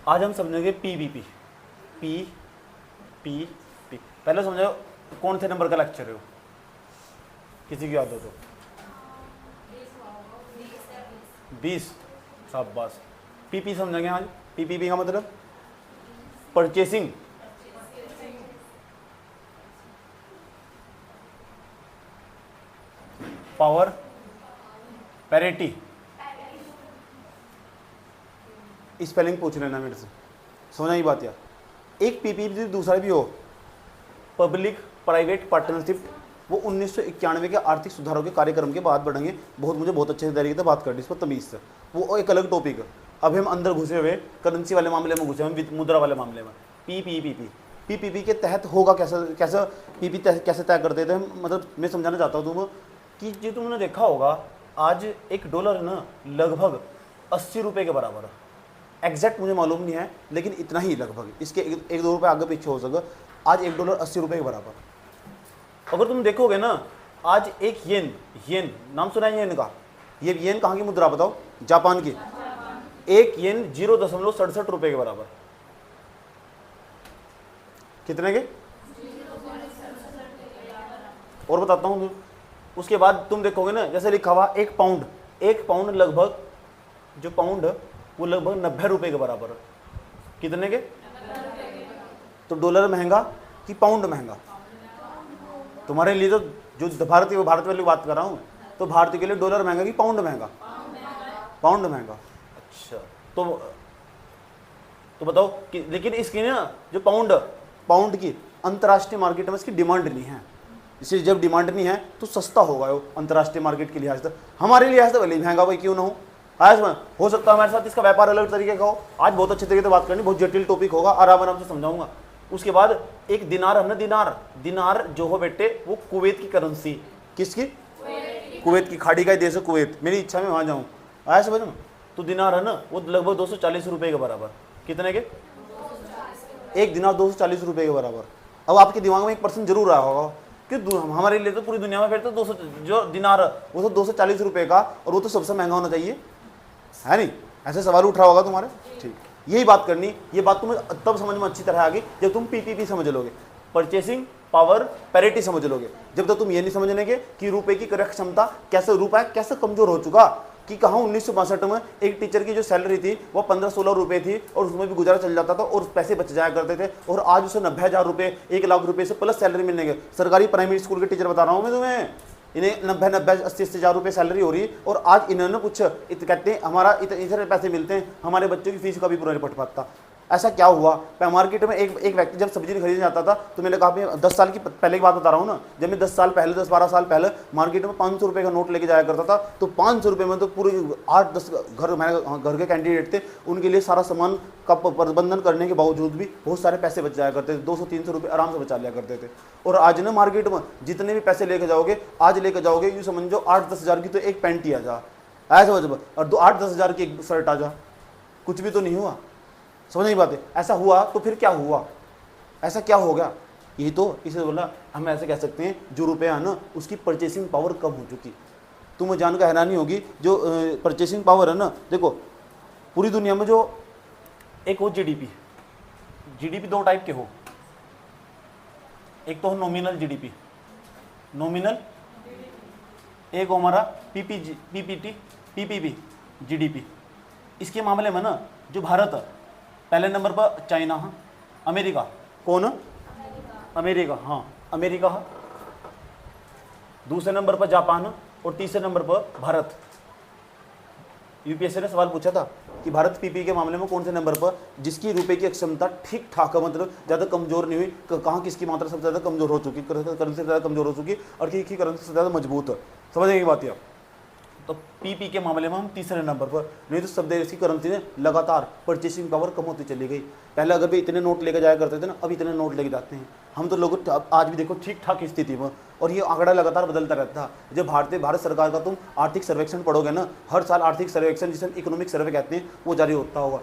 आज हम समझेंगे पीवीपी। पी पी पी पहले समझो कौन से नंबर का लेक्चर है वो, किसी की याद हो तो? 20। शाबाश। पीपी समझेंगे आज। पीपीपी का मतलब परचेसिंग, पावर, पैरिटी। स्पेलिंग पूछ लेना मेरे से, समझना ही बात यार। एक पीपीपी दूसरा भी हो, पब्लिक प्राइवेट पार्टनरशिप, वो 1991 के आर्थिक सुधारों के कार्यक्रम के बाद बढ़ेंगे। मुझे बहुत अच्छे तरीके से बात करनी इस पर तमीज से, वो एक अलग टॉपिक है। अभी हम अंदर घुसे हुए करेंसी वाले मामले में घुसे हुए, मुद्रा वाले मामले में। पीपीपी के तहत होगा कैसा पीपी कैसे तय करते थे हम, मतलब मैं समझाना चाहता हूँ तुम कि जो तुमने देखा होगा आज $1 ना लगभग 80 रुपये के बराबर है। एग्जैक्ट मुझे मालूम नहीं है, लेकिन इतना ही लगभग, इसके 1-2 रुपये आगे पीछे हो सके। आज $1 80 रुपये के बराबर। अगर तुम देखोगे ना, आज एक येन नाम सुना है येन का? ये येन कहाँ की मुद्रा बताओ? जापान की। एक येन 0.67 रुपये के बराबर। कितने के? और बताता हूँ। उसके बाद तुम देखोगे ना, जैसे लिखा हुआ एक पाउंड लगभग, जो पाउंड वो लगभग 90 रुपये के बराबर है। कितने के? तो डॉलर महंगा कि पाउंड महंगा? तुम्हारे लिए तो जो भारत वाली बात कर रहा हूँ, तो भारत के लिए डॉलर महंगा कि पाउंड महंगा? पाउंड महंगा। अच्छा, तो बताओ कि, लेकिन इसकी ना जो पाउंड की अंतर्राष्ट्रीय मार्केट में इसकी डिमांड नहीं है। इसलिए जब डिमांड नहीं है तो सस्ता होगा वो अंतर्राष्ट्रीय मार्केट के लिहाज से। हमारे लिहाज से भले महंगा भाई क्यों ना हो, आज हो सकता है हमारे साथ इसका व्यापार अलग तरीके का हो। आज बहुत अच्छे तरीके से बात करनी, बहुत जटिल टॉपिक होगा, आराम से समझाऊंगा। उसके बाद एक दिनार है ना, दिनार जो हो बेटे वो कुवैत की करेंसी। किसकी? कुवैत की। खाड़ी का ही देश है कुवैत, मेरी इच्छा में वहां जाऊँ, आया समझ में? तो दिनार है ना वो लगभग 240 रुपये के बराबर। कितने के? एक दिनार 240 रुपये के बराबर। अब आपके दिमाग में एक पर्सन जरूर आया होगा कि हमारे लिए तो पूरी दुनिया में फिर तो 200 जो दिनार वो तो 240 रुपये का, और वो तो सबसे महंगा होना चाहिए, है नहीं? ऐसे सवाल उठ रहा होगा तुम्हारे। ठीक, यही बात करनी। ये बात तुम्हें तब समझ में अच्छी तरह आ गई जब तुम पीपीपी समझ लोगे, परचेसिंग पावर पैरिटी समझ लोगे। जब तक तुम ये नहीं समझ लेंगे कि रुपए की क्रय क्षमता कैसे, रुपया कैसे कमजोर हो चुका, कि कहाँ 1962 में एक टीचर की जो सैलरी थी वो 15-16 रुपये थी, और उसमें भी गुजारा चल जाता था और पैसे बच जाया करते थे। और आज उसे 90,000 रुपये, 1 लाख रुपये से प्लस सैलरी मिलने के। सरकारी प्राइमरी स्कूल के टीचर बता रहा हूँ मैं तुम्हें, इन्हें 90-80 हज़ार रुपये सैलरी हो रही है, और आज इन्होंने कुछ कहते हैं हमारा इतने पैसे मिलते हैं, हमारे बच्चों की फीस का भी पूरा नहीं पट पाता। ऐसा क्या हुआ? मार्केट में एक व्यक्ति जब सब्जी खरीदने जाता था, तो मैंने कहा 10 साल की पहले की बात बता रहा हूँ ना, जब मैं 10-12 साल पहले मार्केट में 500 रुपये का नोट लेके जाया करता था, तो 500 रुपये में तो पूरे 8-10 घर के कैंडिडेट थे, उनके लिए सारा सामान का प्रबंधन करने के बावजूद भी बहुत सारे पैसे बच जाया करते थे। 200-300 रुपये आराम से बचा लिया करते थे। और आज ना मार्केट में जितने भी पैसे लेके जाओगे, आज लेके जाओगे यूँ समझो 8-10 हज़ार की तो एक पैंट ही आ जा, ऐसा समझ, और 8-10 हज़ार की एक शर्ट आ जा, कुछ भी तो नहीं हुआ। समझ नहीं बात है? ऐसा हुआ तो फिर क्या हुआ? ऐसा क्या हो गया? यही तो, इसे बोला हम ऐसे कह सकते हैं, जो रुपया है ना उसकी परचेसिंग पावर कम हो चुकी। तुम्हें जानकर हैरानी होगी, जो परचेसिंग पावर है ना, देखो पूरी दुनिया में जो एक हो जीडीपी 2 टाइप के हो। एक तो हो नॉमिनल जीडीपी, नॉमिनल, एक हमारा पीपीपी जीडीपी। इसके मामले में ना जो भारत है पहले नंबर पर, चाइना है, अमेरिका। कौन? अमेरिका, हाँ अमेरिका है। दूसरे नंबर पर जापान है, और तीसरे नंबर पर भारत। यूपीएससी ने सवाल पूछा था कि भारत पीपी के मामले में कौन से नंबर पर, जिसकी रुपए की क्षमता ठीक ठाक है, मतलब ज़्यादा कमजोर नहीं हुई, कहाँ किसकी मात्रा सबसे ज़्यादा कमजोर हो चुकी, करेंसी से ज़्यादा कमजोर हो चुकी, और की करेंसी से ज़्यादा मजबूत है। समझेंगे बात यार? तो पीपी के मामले में हम तीसरे नंबर पर। नहीं तो सब देश की करेंसी ने लगातार परचेसिंग पावर कम होती चली गई। पहले अगर भी इतने नोट लेके जाया करते थे ना, अब इतने नोट लेके जाते हैं हम, तो लोग आज भी देखो ठीक ठाक स्थिति में, और ये आंकड़ा लगातार बदलता रहता है। जब भारत सरकार का तुम आर्थिक सर्वेक्षण पढ़ोगे ना, हर साल आर्थिक सर्वेक्षण जिसे इकोनॉमिक सर्वे कहते हैं, वो जारी होता होगा।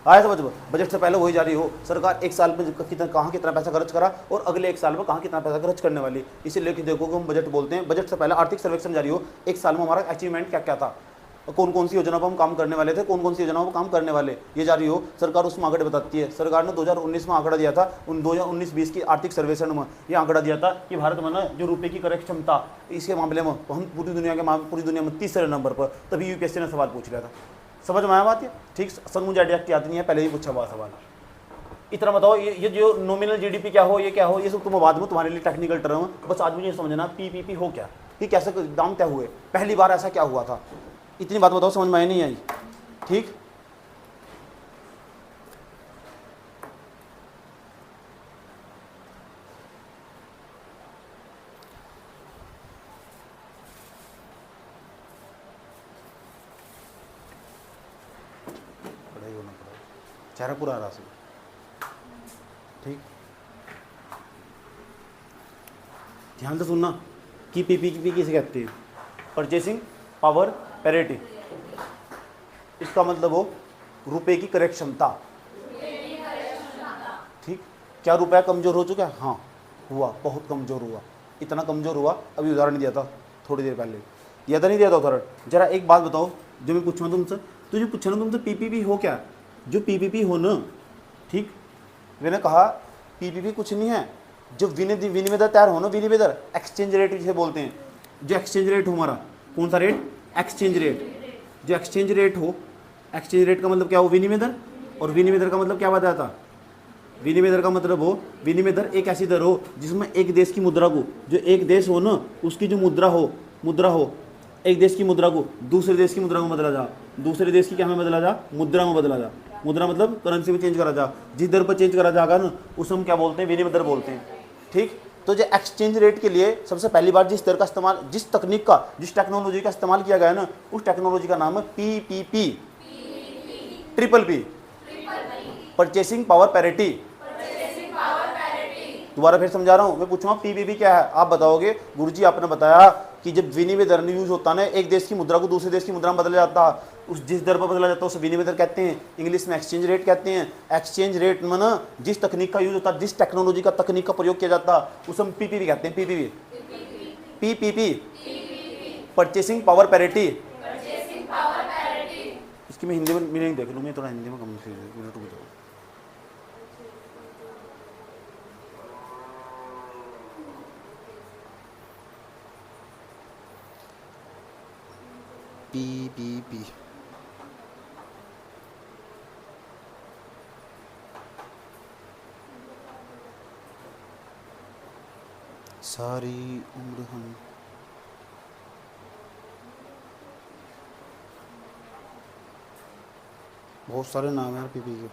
आया समझ में? बजट से पहले वही जारी हो, सरकार एक साल में कितना पैसा खर्च करा, और अगले एक साल में कहाँ कितना पैसा खर्च करने वाली। इसीलिए देखो हम बजट बोलते हैं। बजट से पहले आर्थिक सर्वेक्षण जारी हो, एक साल में हमारा अचीवमेंट क्या क्या था, और कौन कौन सी योजना पर हम काम करने वाले थे, कौन कौन सी योजनाओं पर काम करने वाले, ये जारी हो सरकार उसमें आंकड़े बताती है। सरकार ने 2019 में आंकड़ा दिया था, उन 2019-20 की आर्थिक सर्वेक्षण में ये आंकड़ा दिया था कि भारत में ना जो रुपये की क्रय क्षमता इसके मामले में हम पूरी दुनिया में तीसरे नंबर पर, तभी यूपीएससी ने सवाल पूछ लिया था। समझ में आया बात है? ठीक, सर मुझे आइडिया याद नहीं है, पहले ही पूछा हुआ सवाल। इतना बताओ ये जो नॉमिनल जीडीपी क्या हो, ये क्या हो, ये सब तुम बाद में, तुम्हारे लिए टेक्निकल टर्म। बस आज मुझे ये समझना पीपीपी हो क्या, कि कैसे दाम क्या हुए, पहली बार ऐसा क्या हुआ था, इतनी बात बताओ, समझ में आई नहीं आई? ठीक, पढ़ाई होना पड़ा, चेहरा पूरा आ रहा है। ठीक, ध्यान से सुनना कि पीपीपी किसे कहते हैं, परचेसिंग पावर पैरिटी। इसका मतलब हो रुपए की क्रय क्षमता। ठीक, क्या रुपया कमजोर हो चुका है? हाँ हुआ, बहुत कमजोर हुआ। इतना कमजोर हुआ, अभी उदाहरण दिया था थोड़ी देर पहले, दिया था नहीं दिया था उदाहरण। जरा एक बात बताओ, जो मैं पूछूंगा तुमसे, तो जो पूछना तुमसे पीपीपी हो क्या, जो पीपीपी हो ना, ठीक, मैंने कहा पीपीपी कुछ नहीं है, जो विनिमय दर तैयार हो ना, विनिमय दर, एक्सचेंज रेट जिसे बोलते हैं, जो एक्सचेंज रेट हो हमारा, कौन सा रेट? Exchange rate. जो एक्सचेंज रेट हो, एक्सचेंज रेट का मतलब क्या हो? विनिमय दर। और विनिमय दर का मतलब क्या बताया था? विनिमय दर का मतलब हो, विनिमय दर एक ऐसी दर हो जिसमें एक देश की मुद्रा को, जो एक देश हो ना उसकी जो मुद्रा हो, एक देश की मुद्रा को दूसरे देश की मुद्रा में बदला जा, दूसरे देश की क्या में बदला जा? मुद्रा में बदला जा। मुद्रा मतलब करेंसी में चेंज करा जा, जिस दर पर चेंज करा जाएगा ना उसे हम क्या बोलते हैं? विनिमय दर बोलते हैं। ठीक, तो जो एक्सचेंज रेट के लिए सबसे पहली बार जिस दर का इस्तेमाल, जिस तकनीक का, जिस टेक्नोलॉजी का इस्तेमाल किया गया है ना, उस टेक्नोलॉजी का नाम है PPP, triple P, purchasing power parity. दोबारा फिर समझा रहा हूँ, मैं पूछूंगा पीपीपी क्या है, आप बताओगे गुरुजी आपने बताया कि जब विनिमय दर यूज होता है, एक देश की मुद्रा को दूसरे देश की मुद्रा में बदला जाता है, उस जिस दर पर बदला जाता है उसे विनिमय दर कहते हैं, इंग्लिश में एक्सचेंज रेट कहते हैं। एक्सचेंज रेट में ना जिस तकनीक का यूज होता है, जिस टेक्नोलॉजी का तकनीक का प्रयोग किया जाता है उसे हम पीपीपी कहते हैं। PPP, purchasing power parity. इसकी मैं हिंदी में मीनिंग देख लूँ, मैं थोड़ा हिंदी में कम से पीपीपी। सारी उम्र हम बहुत सारे नाम हैं पीपी के।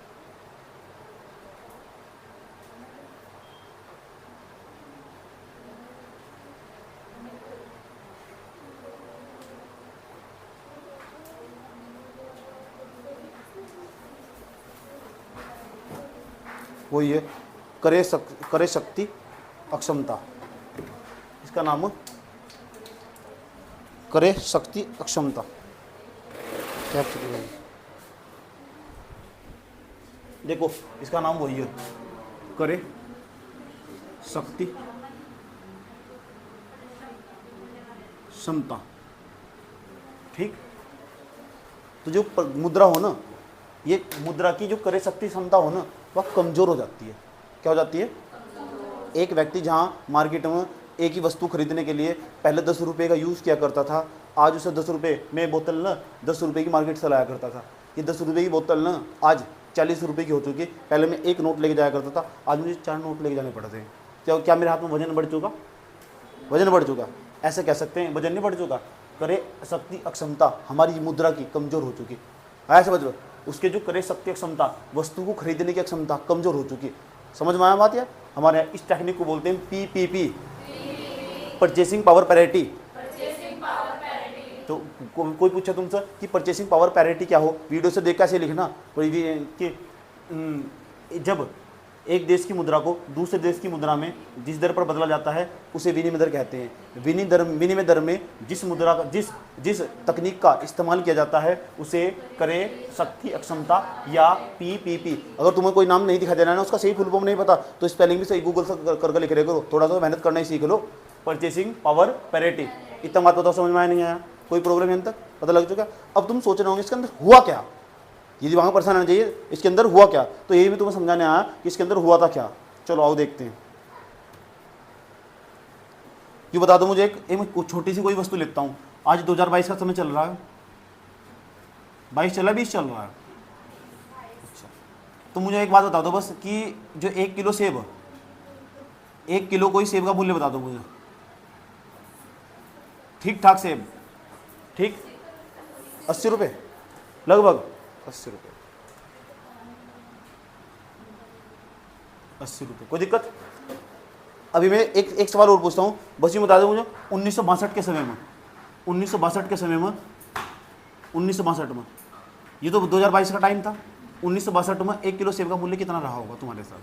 वही है क्रय शक्ति अक्षमता, इसका नाम क्रय शक्ति अक्षमता। क्या देखो, इसका नाम वही है, क्रय शक्ति क्षमता। ठीक, तो जो मुद्रा हो ना, ये मुद्रा की जो क्रय शक्ति क्षमता हो ना, वह कमजोर हो जाती है। क्या हो जाती है? एक व्यक्ति जहाँ मार्केट में एक ही वस्तु खरीदने के लिए पहले 10 रुपये का यूज़ किया करता था, आज उसे 10 रुपये में बोतल ना 10 रुपये की मार्केट से लाया करता था। ये 10 रुपये की बोतल ना आज 40 रुपये की हो चुकी है। पहले मैं एक नोट लेके जाया करता था, आज मुझे 4 नोट लेके जाने पड़ते हैं। क्या मेरे हाथ में वजन बढ़ चुका? वजन बढ़ चुका, ऐसे कह सकते हैं, वजन नहीं बढ़ चुका। क्रय शक्ति अक्षमता हमारी मुद्रा की कमजोर हो चुकी है। समझ लो, उसके जो क्रय शक्ति क्षमता, वस्तु को खरीदने की क्षमता कमजोर हो चुकी है। समझ में आया बात? यार हमारे यहाँ इस टेक्निक को बोलते हैं पीपीपी, परचेसिंग पावर पैरिटी। तो कोई पूछे तुमसे कि परचेसिंग पावर पैरिटी क्या हो, वीडियो से देख कैसे लिखना कि जब एक देश की मुद्रा को दूसरे देश की मुद्रा में जिस दर पर बदला जाता है उसे विनिमय दर कहते हैं। विनिमय दर में जिस मुद्रा का जिस तकनीक का इस्तेमाल किया जाता है उसे क्रय शक्ति अक्षमता या पीपीपी। अगर तुम्हें कोई नाम नहीं दिखा देना है, उसका सही फुल फॉर्म नहीं पता, तो स्पेलिंग भी सही गूगल से करके लिख रहे करो, थोड़ा सा मेहनत करना ही सीख लो। परचेसिंग पावर पैरिटी, इतना बात बताओ, समझ में आया नहीं आया? कोई प्रॉब्लम यहाँ तक पता लग चुका। अब तुम सोच रहे होंगे इसके अंदर हुआ क्या, ये दिमाग में परेशान आना चाहिए, इसके अंदर हुआ क्या। तो यही मैं तुम्हें समझाने आया कि इसके अंदर हुआ था क्या। चलो आओ देखते हैं। ये बता दो मुझे, एक छोटी सी कोई वस्तु लेता हूँ। आज 2022 का समय चल रहा है, 22 चल रहा है, 20 चल रहा है। अच्छा, तो मुझे एक बात बता दो बस कि जो 1 किलो सेब, 1 किलो कोई सेब का मूल्य बता दो मुझे, ठीक ठाक सेब, ठीक 80 रुपये लगभग, 80 रुपये, 80 रुपये, कोई दिक्कत। अभी मैं एक सवाल और पूछता हूँ, बस ये बता दो मुझे 1962 के समय में, 1962 के समय में, 1962 में, ये तो 2022 का टाइम था, 1962 में 1 किलो सेब का मूल्य कितना रहा होगा तुम्हारे साथ?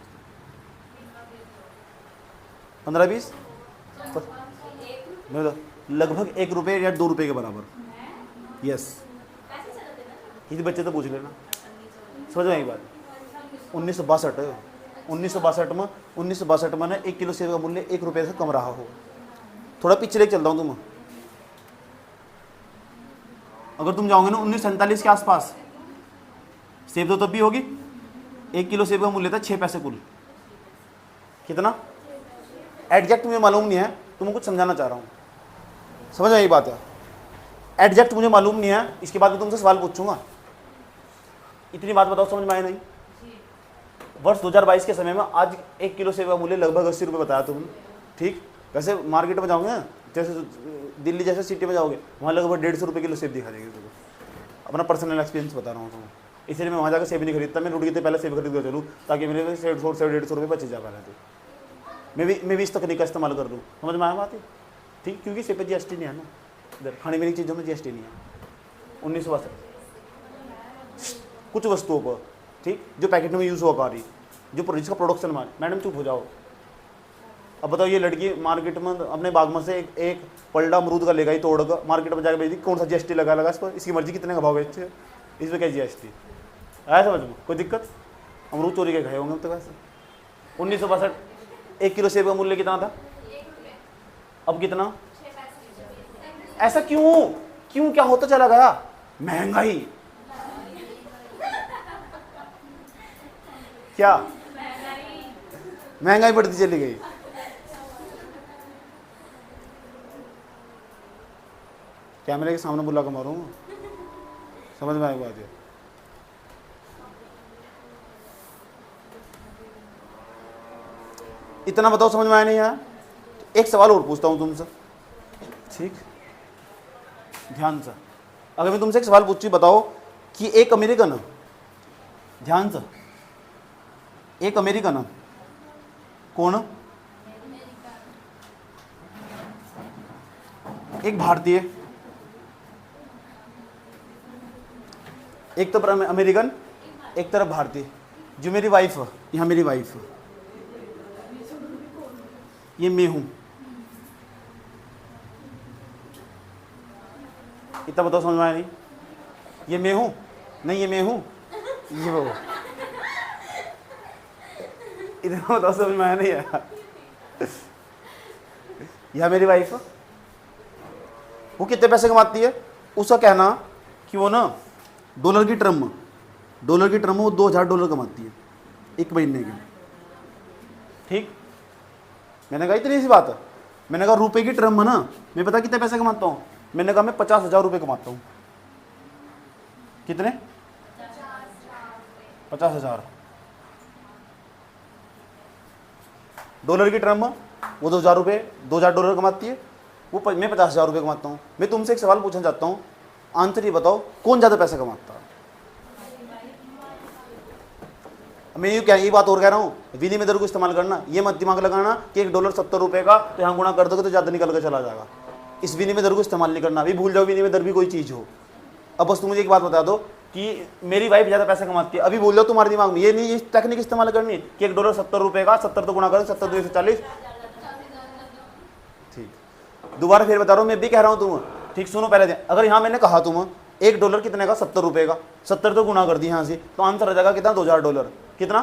15-20, लगभग 1 रुपये या 2 रुपये के बराबर। यस, किसी बच्चे तो पूछ लेना, समझ में एक बात। 1962 में ना 1 किलो सेब का मूल्य 1 रुपये से कम रहा हो। थोड़ा पीछे लेके चलता हूँ तुम, अगर तुम जाओगे ना 1947 के आसपास, सेब तो तब भी होगी, 1 किलो सेब का मूल्य था 6 पैसे कुल। कितना एग्जैक्ट मुझे मालूम नहीं है, तुमको कुछ समझाना चाह रहा हूँ, समझ में यही बात है। एग्जैक्ट मुझे मालूम नहीं है, इसके बाद मैं तुमसे सवाल पूछूंगा। इतनी बात बताओ, समझ में आए नहीं? वर्ष 2022 के समय में आज 1 किलो सेब का मूल्य लगभग 80 रुपये बताया तुमने, ठीक। वैसे मार्केट में जाओगे ना, जैसे दिल्ली जैसे सिटी में जाओगे, वहाँ लगभग 150 रुपये किलो सेब दिखा देंगे तुमको। अपना पर्सनल एक्सपीरियंस बता रहा हूँ तुम्हें, इसलिए मैं वहाँ जाकर सेब नहीं खरीदता, मैं रुड़की से पहले सेब खरीद कर चलूँ, ताकि मेरे 150 रुपये बचे जा पा रहे थे। मैं भी इस तकनीक का इस्तेमाल कर दूँ, समझ में आया बात है, ठीक। क्योंकि सेब पर GST नहीं है ना, इधर खाने पीने की चीज़ों में GST नहीं है। 1962 कुछ वस्तुओं पर, ठीक, जो पैकेट में यूज़ हुआ कर रही, जो जिसका प्रोडक्शन में। मैडम चुप हो जाओ। अब बताओ, ये लड़की मार्केट में अपने बाग में से एक पलड़ा अमरूद का लेगा ही तोड़ कर मार्केट में जाकर बेच, कौन सा GST लगा इस पर? इसकी मर्जी कितने का भाव बेचते, इस पर क्या GST आया समझ में? कोई दिक्कत? अमरूद चोरी के खाए होंगे अब तक वैसे। 1962 1 किलो सेब का मूल्य कितना था? अब कितना? ऐसा क्यों क्यों क्या होता चला गया? महंगाई। क्या महंगाई बढ़ती चली गई? कैमरे के सामने बुला कर मारूंगा, समझ में आएगी बात है। इतना बताओ, समझ में आया नहीं यार? एक सवाल और पूछता हूं तुमसे, ठीक, ध्यान से। अगर मैं तुमसे एक सवाल पूछती, बताओ कि एक अमेरिकन, ध्यान से, एक अमेरिकन कौन, एक भारतीय, एक तरफ अमेरिकन एक तरफ भारतीय। जो मेरी वाइफ है, यहाँ मेरी वाइफ है, ये मैं हूं। इतना बताओ, समझ में आया नहीं? ये मैं हूं, नहीं ये मैं हूं, ये वो। इतना बताओ, समझ में आया नहीं यार? यह मेरी वाइफ है, वो कितने पैसे कमाती है? उसका कहना कि वो ना डॉलर की टर्म में वो $2000 कमाती है 1 महीने के, ठीक। मैंने कहा इतनी सी बात है? मैंने कहा रुपए की टर्म में ना मैं पता कितने पैसे कमाता हूँ? मैंने कहा मैं 50,000 रुपये कमाता हूँ। कितने? 50,000 डॉलर की टर्म में वो $2000 कमाती है, मैं 50,000 रुपये कमाता हूँ। मैं तुमसे एक सवाल पूछना चाहता हूँ, आंसर ये बताओ, कौन ज़्यादा पैसा कमाता है? मैं ये बात और कह रहा हूँ, विनिमय दर को इस्तेमाल करना, ये मत दिमाग लगाना कि $1 70 रुपये का, तो यहाँ गुणा कर दोगे तो ज़्यादा निकल कर चला जाएगा। इस विनिमय दर को इस्तेमाल नहीं करना, अभी भूल जाओ विनिमय दर भी कोई चीज़ हो। अब बस तुम मुझे एक बात बता दो कि मेरी वाइफ ज़्यादा पैसा कमाती है, अभी बोल जाओ तुम्हारे दिमाग में, ये नहीं इस टेक्निक इस्तेमाल करनी कि $1 70 रुपये का, 70 तो गुणा करो, 70 2 140, ठीक। दोबारा फिर बता रहा हूँ, मैं भी कह रहा हूँ तुम, ठीक सुनो पहले। अगर यहाँ मैंने कहा तुम $1 कितने का? 70 रुपये का, 70 तो गुणा कर दी यहाँ से, तो आंसर आ जाएगा कितना? $2000। कितना?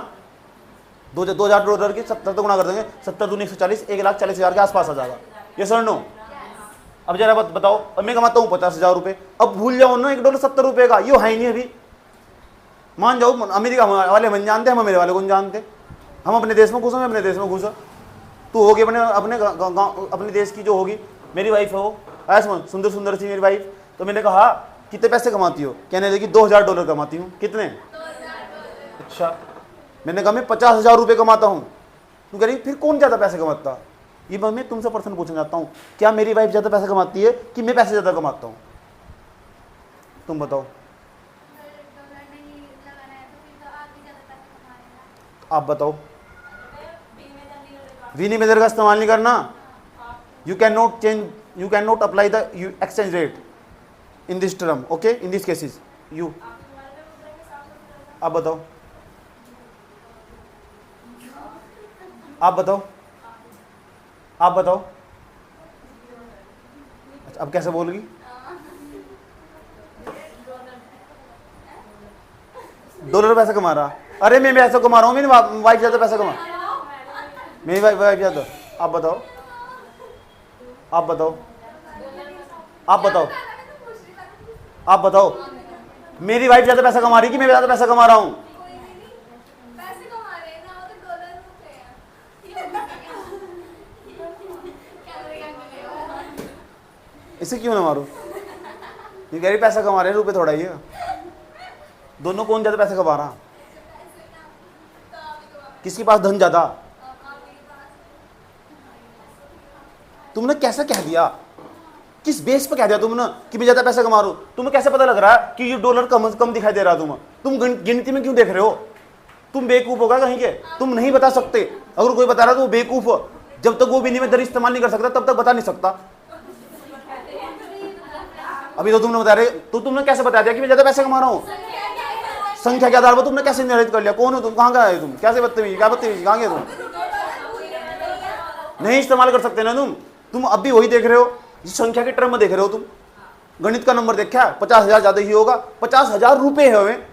$2000 की 70 तो गुणा कर देंगे, 70 दूनी 140, 1,40,000 के आसपास आ जाएगा। ये सर नो? अब जरा बताओ, अब मैं कमाता हूँ 50,000 रुपये, अब भूल जाओ ना $1 70 रुपये का, यो है ही नहीं अभी। मान जाओ अमेरिका वाले हम जानते, हम मेरे वाले को नहीं जानते, हम अपने देश में घुसो, मैं अपने देश में घुसा, तू होगी अपने अपने गाँव अपने देश की जो होगी। मेरी वाइफ है वो, ऐसा सुंदर सुंदर सी मेरी वाइफ, तो मैंने कहा कितने पैसे कमाती हो, कहने लगी $2,000 कमाती हूँ। कितने? अच्छा, मैंने कहा मैं 50,000 रुपये कमाता हूँ। तू कह रही फिर कौन ज़्यादा पैसे कमाता? ये मैं तुमसे पर्सन पूछना चाहता हूँ, क्या मेरी वाइफ ज़्यादा पैसे कमाती है कि मैं पैसे ज़्यादा कमाता हूँ? तुम बताओ। आप बताओ। विनिमय का इस्तेमाल नहीं करना। You can not change, you can not apply the exchange rate in this term, okay, in this cases. You आप बताओ, आप बताओ, आप बताओ। अच्छा, अब कैसे बोलोगी? $1 पैसा कमा रहा, अरे मैं पैसा कमा रहा हूँ, मेरी वाइफ ज़्यादा पैसा कमा, मेरी वाइफ ज़्यादा। आप बताओ, आप बताओ, आप बताओ, आप बताओ। मेरी वाइफ ज़्यादा पैसा कमा रही कि मैं ज़्यादा पैसा कमा रहा हूँ? इसे क्यों ना मारो? ये कह रही पैसा कमा रहे हैं, रुपए थोड़ा ही है। दोनों कौन ज़्यादा पैसा कमा रहा? किसके पास धन ज़्यादा? तुमने कैसे कह दिया? किस बेस पर कह दिया तुमने कि मैं ज़्यादा पैसा कमा रहा हूं? तुम्हें कैसे पता लग रहा है कि ये $1 कम दिखाई दे रहा है? तुम गिनती में क्यों देख रहे हो? तुम बेवकूफ होगा कहीं के, तुम नहीं बता सकते। अगर कोई बता रहा है तो वो बेवकूफ हो। जब तक वो विनिमय दर इस्तेमाल नहीं कर सकता तब तक बता नहीं सकता। अभी तो तुमने बता रहे, तो तुमने कैसे बता दिया कि मैं ज़्यादा पैसा कमा रहा हूँ? संख्या के आधार पर तुमने कैसे निर्धारित कर लिया? कौन हो तुम? कहाँ का है तुम? कैसे बदतमीजी, क्या बदतमीजी, कहाँ गए तुम? नहीं इस्तेमाल कर सकते ना तुम अब भी वही देख रहे हो, संख्या के टर्म में देख रहे हो तुम। गणित का नंबर देखा, 50,000 ज़्यादा ही होगा। 50,000 रुपये है हमें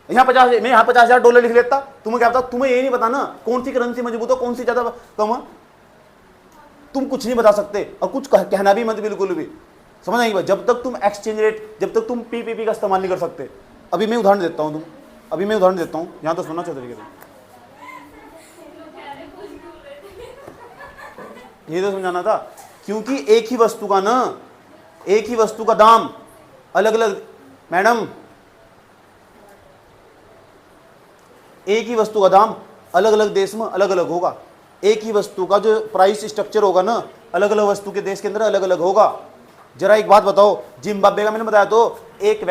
यहाँ 50, मैं यहाँ $50,000 लिख लेता। तुम्हें क्या पता? तुम्हें ये नहीं पता ना कौन सी करेंसी मजबूत हो, कौन सी ज़्यादा कम है। तुम कुछ नहीं बता सकते और कुछ कहना भी मत बिल्कुल भी, समझ नहीं। जब तक तुम एक्सचेंज रेट, जब तक तुम पीपीपी का इस्तेमाल नहीं कर सकते। अभी मैं उदाहरण देता हूँ अभी मैं उदाहरण देता हूँ, यहाँ तो सुनना चाहिए। ये तो समझाना था, क्योंकि एक ही वस्तु का दाम अलग अलग, मैडम एक ही वस्तु का दाम अलग अलग देश में अलग अलग होगा। एक ही वस्तु का जो प्राइस स्ट्रक्चर होगा ना, अलग अलग वस्तु के देश के अंदर अलग अलग होगा। जरा एक बात बताओ, जिम्बाब्वे का मैंने बताया तो एक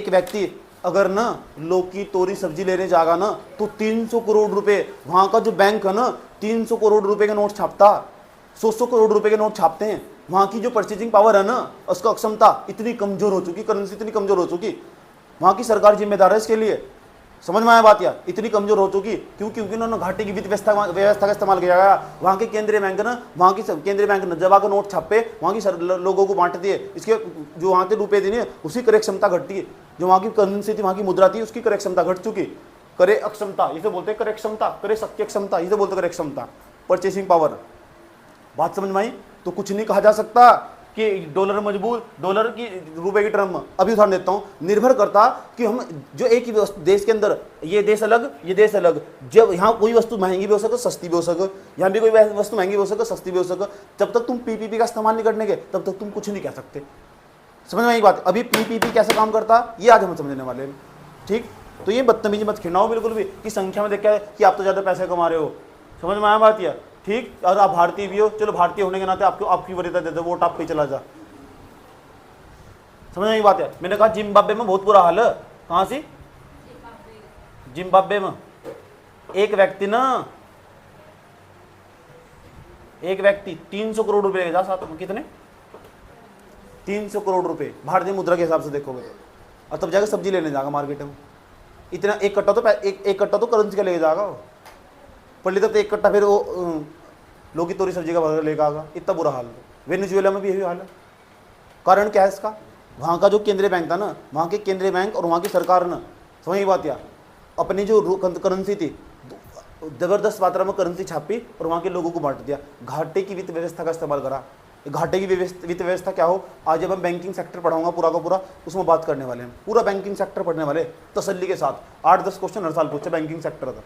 व्यक्ति अगर ना लौकी तोरी सब्जी लेने जाएगा ना तो 300 करोड़ रुपए, वहां का जो बैंक है ना 300 करोड़ रुपए के नोट छापता, 100 करोड़ रुपए के नोट छापते हैं। वहां की जो परचेजिंग पावर है ना, उसका अक्षमता इतनी कमजोर हो चुकी, करेंसी इतनी कमजोर हो चुकी, वहां की सरकार जिम्मेदार है इसके लिए। समझ में आया बात? या इतनी कमजोर हो चुकी क्योंकि उन्होंने घाटे की वित्त व्यवस्था का इस्तेमाल किया गया। वहाँ के केंद्रीय बैंक ना, वहाँ की केंद्रीय बैंक ने जब नोट छापे वहाँ की लोगों को बांट दिए। इसके जो वहाँ के रुपए थे उसी क्रय क्षमता घटती है, जो वहाँ की करेंसी थी, वहाँ की मुद्रा थी, उसकी क्रय क्षमता घट चुकी। क्रय अक्षमता इसे बोलते क्रय क्षमता, क्रय शक्ति क्षमता इसे बोलते क्रय क्षमता, परचेसिंग पावर। बात समझ में आई? तो कुछ नहीं कहा जा सकता कि डॉलर मजबूत, डॉलर की रुपए की टर्म में। अभी उदाहरण देता हूँ, निर्भर करता कि हम जो एक ही देश के अंदर, ये देश अलग, ये देश अलग, जब यहाँ कोई वस्तु महंगी भी हो सके, सस्ती भी हो सके, यहाँ भी कोई वस्तु महंगी भी हो सके, सस्ती भी हो सके। जब तक तुम पीपीपी का इस्तेमाल नहीं करने के तब तक तुम कुछ नहीं कह सकते। समझ में आई बात? अभी पीपीपी कैसे काम करता ये आज हम समझने वाले हैं, ठीक? तो ये बदतमीजी मत खिलाओ बिल्कुल भी कि संख्या में देख के कि आप तो ज़्यादा पैसे कमा रहे हो। समझ में आया बात? या ठीक, और आप भारतीय भी हो, चलो भारतीय होने के नाते आपको आपकी वरीयता दे दो, वोट आप पे चला जा। समझ में बात है? मैंने कहा जिम्बाब्वे में बहुत बुरा हाल है। कहाँ से? जिम्बाब्वे में एक व्यक्ति 300 करोड़ रुपए लेगा साथ में। कितने? 300 करोड़ रुपए भारतीय मुद्रा के हिसाब से देखोगे तो। और तब जाकर सब्जी लेने जाएगा मार्केट में। इतना एक कट्टा तो करेंसी का लेके जाएगा पहले तक तो एक कट्टा, फिर वो लौकी तोरी सब्जी का लेकर आएगा। इतना बुरा हाल है। वेनेजुएला में भी यही हाल है। कारण क्या है इसका? वहाँ का जो केंद्रीय बैंक था ना, वहाँ के केंद्रीय बैंक और वहाँ की सरकार ने, समझ बात या, अपनी जो करेंसी थी जबरदस्त मात्रा में करेंसी छापी और वहाँ के लोगों को बांट दिया। घाटे की वित्त व्यवस्था का इस्तेमाल करा। घाटे की वित्त व्यवस्था क्या हो, आज जब हम बैंकिंग सेक्टर पढ़ाऊंगा पूरा का पूरा, उसमें बात करने वाले हैं, पूरा बैंकिंग सेक्टर पढ़ने वाले तसल्ली के साथ। 8-10 क्वेश्चन हर साल पूछे बैंकिंग सेक्टर का,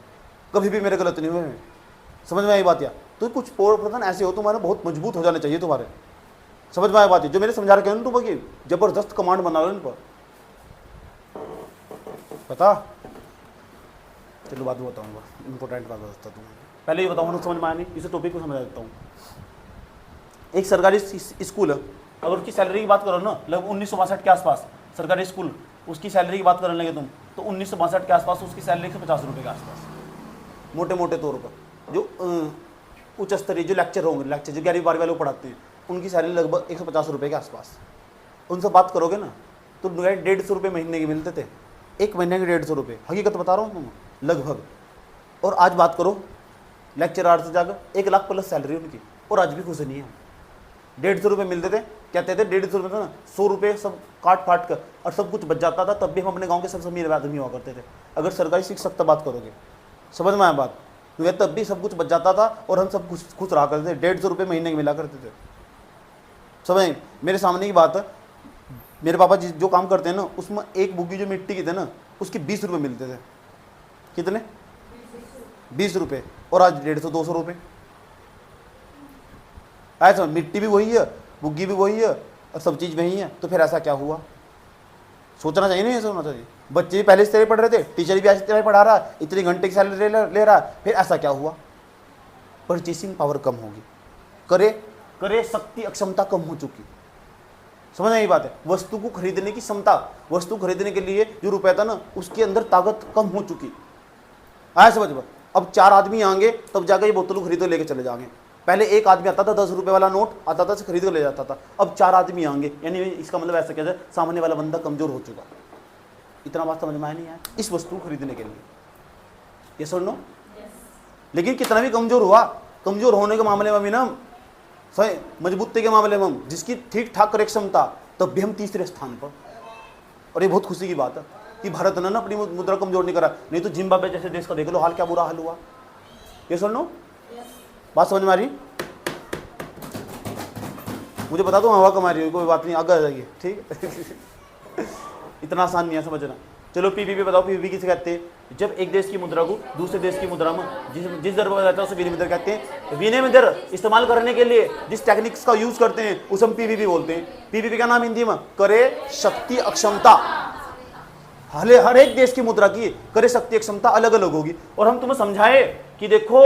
कभी भी मेरे गलत नहीं हुए। समझ में आई बात? या तो कुछ प्रश्न ऐसे हो तुम्हारे बहुत मजबूत हो जाने चाहिए तुम्हारे। समझ में आई बात है जो मेरे समझा रखे हैं तुम, जबरदस्त कमांड बना लो इन पर, पता। चलो बात बताऊंगा, इंपॉर्टेंट बात बताता हूँ। पहले ये बताऊँ ना, समझ में आया नहीं, इसे टॉपिक को समझा देता हूँ। एक सरकारी स्कूल है, अगर उसकी सैलरी की बात करो ना, लगभग 1962 के आसपास सरकारी स्कूल, उसकी सैलरी की बात करने लगे तुम तो 1962 के आसपास उसकी सैलरी 150 रुपये के आसपास, मोटे मोटे तौर पर। जो उच्च स्तरीय जो लेक्चर होंगे, लेक्चर जो 11वीं 12वीं वाले को पढ़ाते हैं, उनकी सैलरी लगभग 150 रुपये के आसपास। उनसे बात करोगे ना तो 150 रुपये महीने के मिलते थे, एक महीने के 150 रुपये, हकीकत बता रहा हूँ तुम, लगभग। और आज बात करो लेक्चरार से जाकर 1 लाख प्लस सैलरी उनकी, और आज भी खुश नहीं है। 150 रुपये मिलते थे, कहते थे 150 रुपये था ना, 100 रुपये सब काट फाट कर और सब कुछ बच जाता था, तब भी हम अपने गांव के सबसे अमीर आदमी हुआ करते थे। अगर सरकारी शिक्षक तक बात करोगे, समझ में आया बात, तो तब भी सब कुछ बच जाता था और हम सब कुछ खुश रहा करते थे। 150 रुपये महीने के मिला करते थे। समझ, मेरे सामने की बात है, मेरे पापा जो काम करते हैं ना, उसमें एक बुग्गी जो मिट्टी की थे ना, उसके 20 रुपये मिलते थे। कितने? 20 रुपये। और आज 150-200 रुपये। ऐसा मिट्टी भी वही है, बुग्गी भी वही है, और सब चीज़ वही है, तो फिर ऐसा क्या हुआ? सोचना चाहिए नहीं, ऐसा होना चाहिए। बच्चे भी पहले इस तरह पढ़ रहे थे, टीचर भी ऐसी तरह पढ़ा रहा, इतनी घंटे की सैलरी ले रहा, फिर ऐसा क्या हुआ? परचेसिंग पावर कम होगी, करे शक्ति अक्षमता कम हो चुकी। समझ आई बात है? वस्तु को खरीदने की क्षमता, वस्तु खरीदने के लिए जो रुपया था ना, उसके अंदर ताकत कम हो चुकी। आया समझ में? अब 4 आदमी आएंगे तब जाकर ये बोतल खरीदो लेके चले जाएंगे। पहले एक आदमी आता था, 10 रुपये वाला नोट आता था, खरीद कर ले जाता था। अब 4 आदमी आएंगे, यानी इसका मतलब ऐसा क्या है, सामने वाला बंदा कमजोर हो चुका। इतना बात समझ में आया नहीं आया इस वस्तु को खरीदने के लिए? ये सुन लो। लेकिन कितना भी कमजोर हुआ, कमजोर होने के मामले में भी ना, सही मजबूती के मामले में हम जिसकी ठीक ठाक करे क्षमता, तब भी हम तीसरे स्थान पर। और ये बहुत खुशी की बात है कि भारत ने ना अपनी मुद्रा कमजोर नहीं करा, नहीं तो जिम्बाब्वे जैसे देश का देख लो हाल, क्या बुरा हाल हुआ। ये सुन लो, बात समझ में आ रही? मुझे बता दो हवा कमा रही हो, कोई बात नहीं, आगे आ जाइए, ठीक। इतना आसान नहीं है समझना। चलो पीपीपी बताओ, पीपीपी किसे कहते हैं? जब एक देश की मुद्रा को दूसरे देश की मुद्रा में जिस दर पर जाता है उसे विनिमय दर कहते हैं। विनिमय दर इस्तेमाल करने के लिए जिस टेक्निक्स का यूज करते हैं उसे हम पीपीपी बोलते हैं। पीपीपी का नाम हिंदी में करे शक्ति अक्षमता। हर एक देश की मुद्रा की करे शक्ति अक्षमता अलग अलग होगी। और हम तुम्हें समझाए कि देखो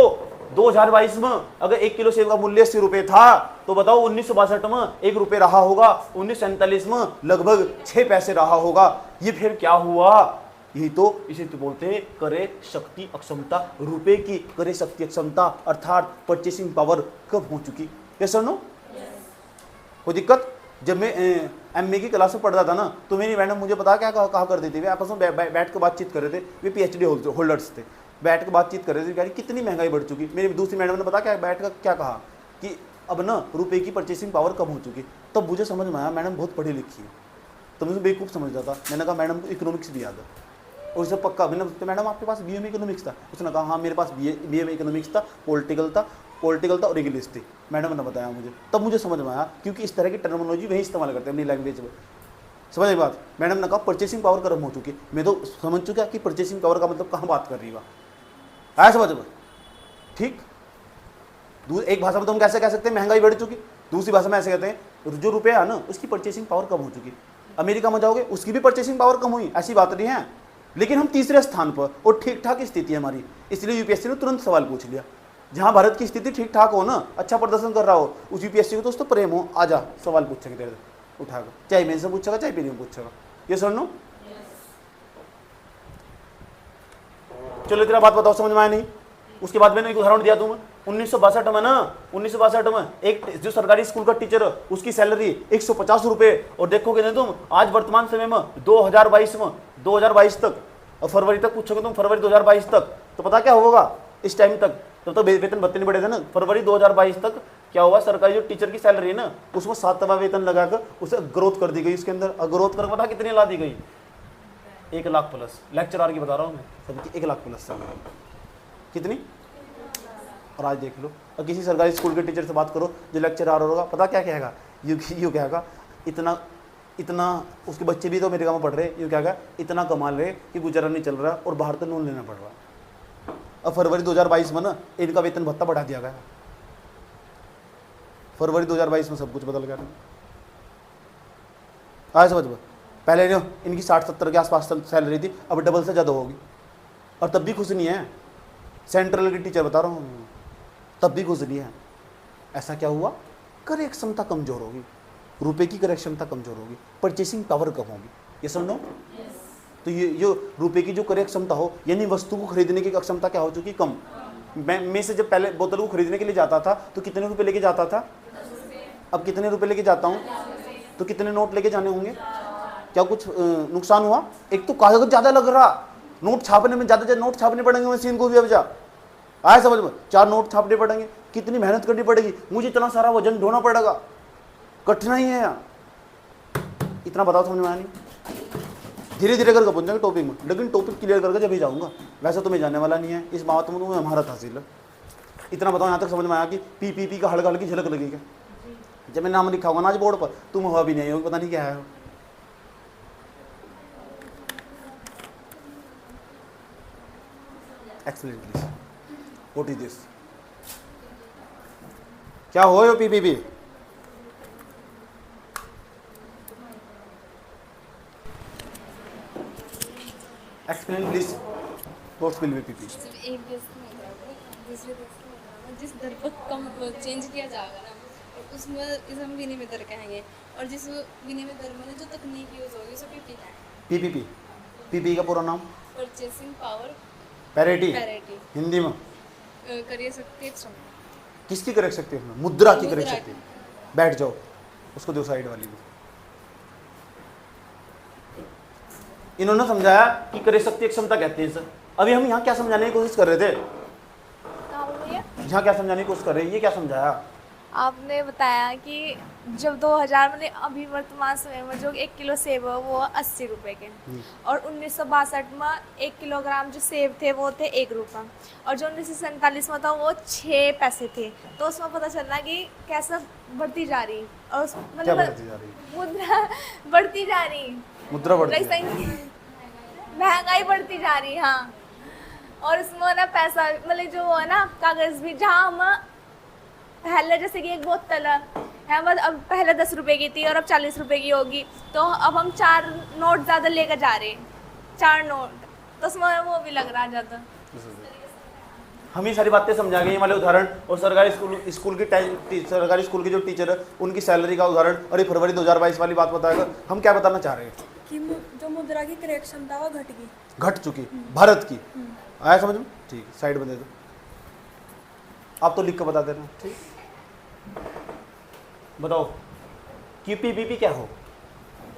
2022 में अगर 1 किलो सेब का मूल्य 80 रुपये था, तो बताओ 1962 में 1 रुपये रहा होगा, 1947 में लगभग 6 पैसे रहा होगा। ये फिर क्या हुआ? यही तो इसे तो बोलते हैं करे शक्ति अक्षमता। रुपए की करे शक्ति अक्षमता अर्थात परचेसिंग पावर कब हो चुकी। ये सुनो, कोई दिक्कत? जब मैं एमए की क्लास में पढ़ता था ना, तो मेरी मैडम मुझे पता क्या कहा करती थी, वे आपस में बैठ के बातचीत कर रहे थे। वे पीएचडी होल्डर्स थे, बैठ के बातचीत कर रहे थे, कितनी महंगाई बढ़ चुकी। मेरी दूसरी मैडम ने पता क्या बैठ कर क्या कहा कि अब ना रुपए की परचेसिंग पावर कम हो चुकी। तब मुझे समझ में आया मैडम बहुत पढ़ी लिखी है, तो मुझे बेवकूफ़ समझता था। मैंने कहा मैडम को इकोनॉमिक्स भी याद है। और उसे पक्का मैंने तो मैडम आपके पास बीए में इकोनॉमिक्स था? उसने कहा हाँ मेरे पास बीए में इकोनॉमिक्स था, पॉलिटिकल था और इंग्लिश थी। मैडम ने बताया मुझे, तब मुझे समझ में आया, क्योंकि इस तरह की टर्मिनोलॉजी वही इस्तेमाल करते हैं अपनी लैंग्वेज में। समझ आई बात? मैडम ने कहा परचेसिंग पावर कम हो चुकी। मैं तो समझ चुका कि परचेसिंग पावर का मतलब कहाँ बात कर रही है, आया समझ में? ठीक। एक भाषा में तो हम कैसे कह सकते हैं महंगाई बढ़ चुकी, दूसरी भाषा में ऐसे कहते हैं जो रुपया है ना उसकी परचेसिंग पावर कम हो चुकी। अमेरिका में जाओगे उसकी भी परचेसिंग पावर कम हुई, ऐसी बात नहीं है। लेकिन हम तीसरे स्थान पर और ठीक ठाक स्थिति है हमारी, इसलिए यूपीएससी ने तुरंत सवाल पूछ लिया। जहां भारत की स्थिति ठीक ठाक हो ना, अच्छा प्रदर्शन कर रहा हो, उस यूपीएससी को तो उसको प्रेम हो, आजा सवाल पूछेंगे तेरे उठाकर, चाहे मेरे से पूछेगा चाहे पीने में पूछेगा। ये सुन लो। चलो इतना बात बताओ, समझ में आया नहीं? उसके बाद मैंने एक उदाहरण दिया तुम्हें 1962 में ना, 1962 में एक जो सरकारी स्कूल का टीचर है उसकी सैलरी 150 रुपये। और देखोगे ना तुम आज वर्तमान समय में 2022 तक और फरवरी तक पूछोगे तुम, फरवरी 2022 तक, तो पता क्या होगा इस टाइम तक? तब तो वेतन भत्ते नहीं बढ़े थे ना। फरवरी 2022 तक क्या हुआ, सरकारी जो टीचर की सैलरी है ना उसमें 7वां वेतन लगाकर उसे ग्रोथ कर दी गई। उसके अंदर ग्रोथ कर पता कितनी ला दी गई? 1 लाख प्लस। लेक्चरार की बता रहा हूँ मैं, सबकी 1 लाख प्लस सैलरी। कितनी? और आज देख लो, और किसी सरकारी स्कूल के टीचर से बात करो जो लेक्चरर होगा, पता क्या कहेगा, यू कहेगा इतना इतना, उसके बच्चे भी तो अमेरिका में पढ़ रहे, यू कहेगा इतना कमा रहे कि गुजारा नहीं चल रहा और बाहर तो लोन लेना पड़ रहा। अब फरवरी 2022 में ना इनका वेतन भत्ता बढ़ा दिया गया, फरवरी 2022 में सब कुछ बदल गया। आया समझ में, पहले जो इनकी 60-70 के आसपास सैलरी थी, अब डबल से ज़्यादा होगी, और तब भी खुश नहीं है। सेंट्रल के टीचर बता रहा हूँ, तब भी खुश नहीं है। ऐसा क्या हुआ, क्रय क्षमता कमजोर होगी, रुपए की क्रय क्षमता कमजोर होगी, परचेसिंग पावर कम होगी। ये समझो, तो ये जो रुपए की जो क्रय क्षमता हो, यानी वस्तु को खरीदने की क्षमता क्या हो चुकी, कम। मैं से जब पहले बोतल को खरीदने के लिए जाता था तो कितने रुपए लेके जाता था, अब कितने रुपए लेके जाता हूँ, तो कितने नोट लेके जाने होंगे। क्या कुछ नुकसान हुआ, एक तो कागज ज़्यादा लग रहा, नोट छापने में ज़्यादा नोट छापने पड़ेंगे मशीन को भी, अब जा आए समझ में, 4 नोट छापने पड़ेंगे, कितनी मेहनत करनी पड़ेगी, मुझे इतना सारा वजन ढोना पड़ेगा, कठिनाई है यार। इतना बताओ समझ में आया नहीं, धीरे धीरे करके पहुंच जाएंगे टॉपिक में, लेकिन टॉपिक क्लियर करके जब ही जाऊंगा, वैसे तो मैं जाने वाला नहीं है, इस बात में तुम्हें महारत हासिल है। इतना बताओ यहाँ तक समझ में आया कि पी का हल्का हल्की झलक लगेगा। जब मैं नाम लिखा होगा ना आज बोर्ड पर, तुम हुआ भी नहीं होगी, पता नहीं क्या है। Explain please, what is this, क्या हो PPP. Explain please, what's will be PP. एक देश में होता है, दूसरे देश में होता है, जिस दर पर कम चेंज किया जाएगा ना, और उसमें इसे हम विनिमय दर कहेंगे, और जिस विनिमय दर में जो तकनीक यूज होगी उसे पीपी कहेंगे। पीपीपी, पीपी का पूरा नाम purchasing power parity, parity, Hindi में करिए सकते एक समय। किसकी कर सकते हैं, मुद्रा की कर मुद्रा सकते हैं। बैठ जाओ, उसको दो साइड वाली को। इन्होंने समझाया कि क्रय शक्ति क्षमता कहते हैं सर। अभी हम यहाँ क्या समझाने की कोशिश कर रहे थे, कहाँ बोल रही है? यहाँ क्या समझाने की कोशिश कर रहे हैं, ये क्या समझाया। आपने बताया कि जब 2000 में अभी वर्तमान समय में जो 1 किलो सेब है वो 80 रुपए के, और 1962 में 1 किलोग्राम जो सेब थे वो थे 1 रुपया, और जो 1947 में था वो 6 पैसे थे। तो उसमें पता चला कि कैसे बढ़ती जा रही, और क्या बढ़ती जा रही है, मुद्रा बढ़ती जा रही, मुद्रा बढ़ती जैसे महंगाई बढ़ती जा रही। हाँ, और उसमें ना पैसा मतलब जो है ना कागज भी, जहाँ हम पहले जैसे कि एक बोतल है बस, अब पहले 10 रुपए की थी और अब 40 रुपए की होगी, तो अब हम 4 नोट ज़्यादा लेकर जा रहे हैं, 4 नोट, तो उसमें वो भी लग रहा ज़्यादा। हम ये सारी बातें समझा गए, ये वाले उदाहरण, और सरकारी सरकारी स्कूल के जो टीचर है उनकी सैलरी का उदाहरण, और ये फरवरी 2022 वाली बात बताएगा। हम क्या बताना चाह रहे हैं कि जो मुद्रा की क्रय क्षमता वो घट चुकी भारत की। आया समझ में, ठीक, साइड में दे दो, आप तो लिख कर बता देना, ठीक। बताओ कि पीपीपी क्या हो।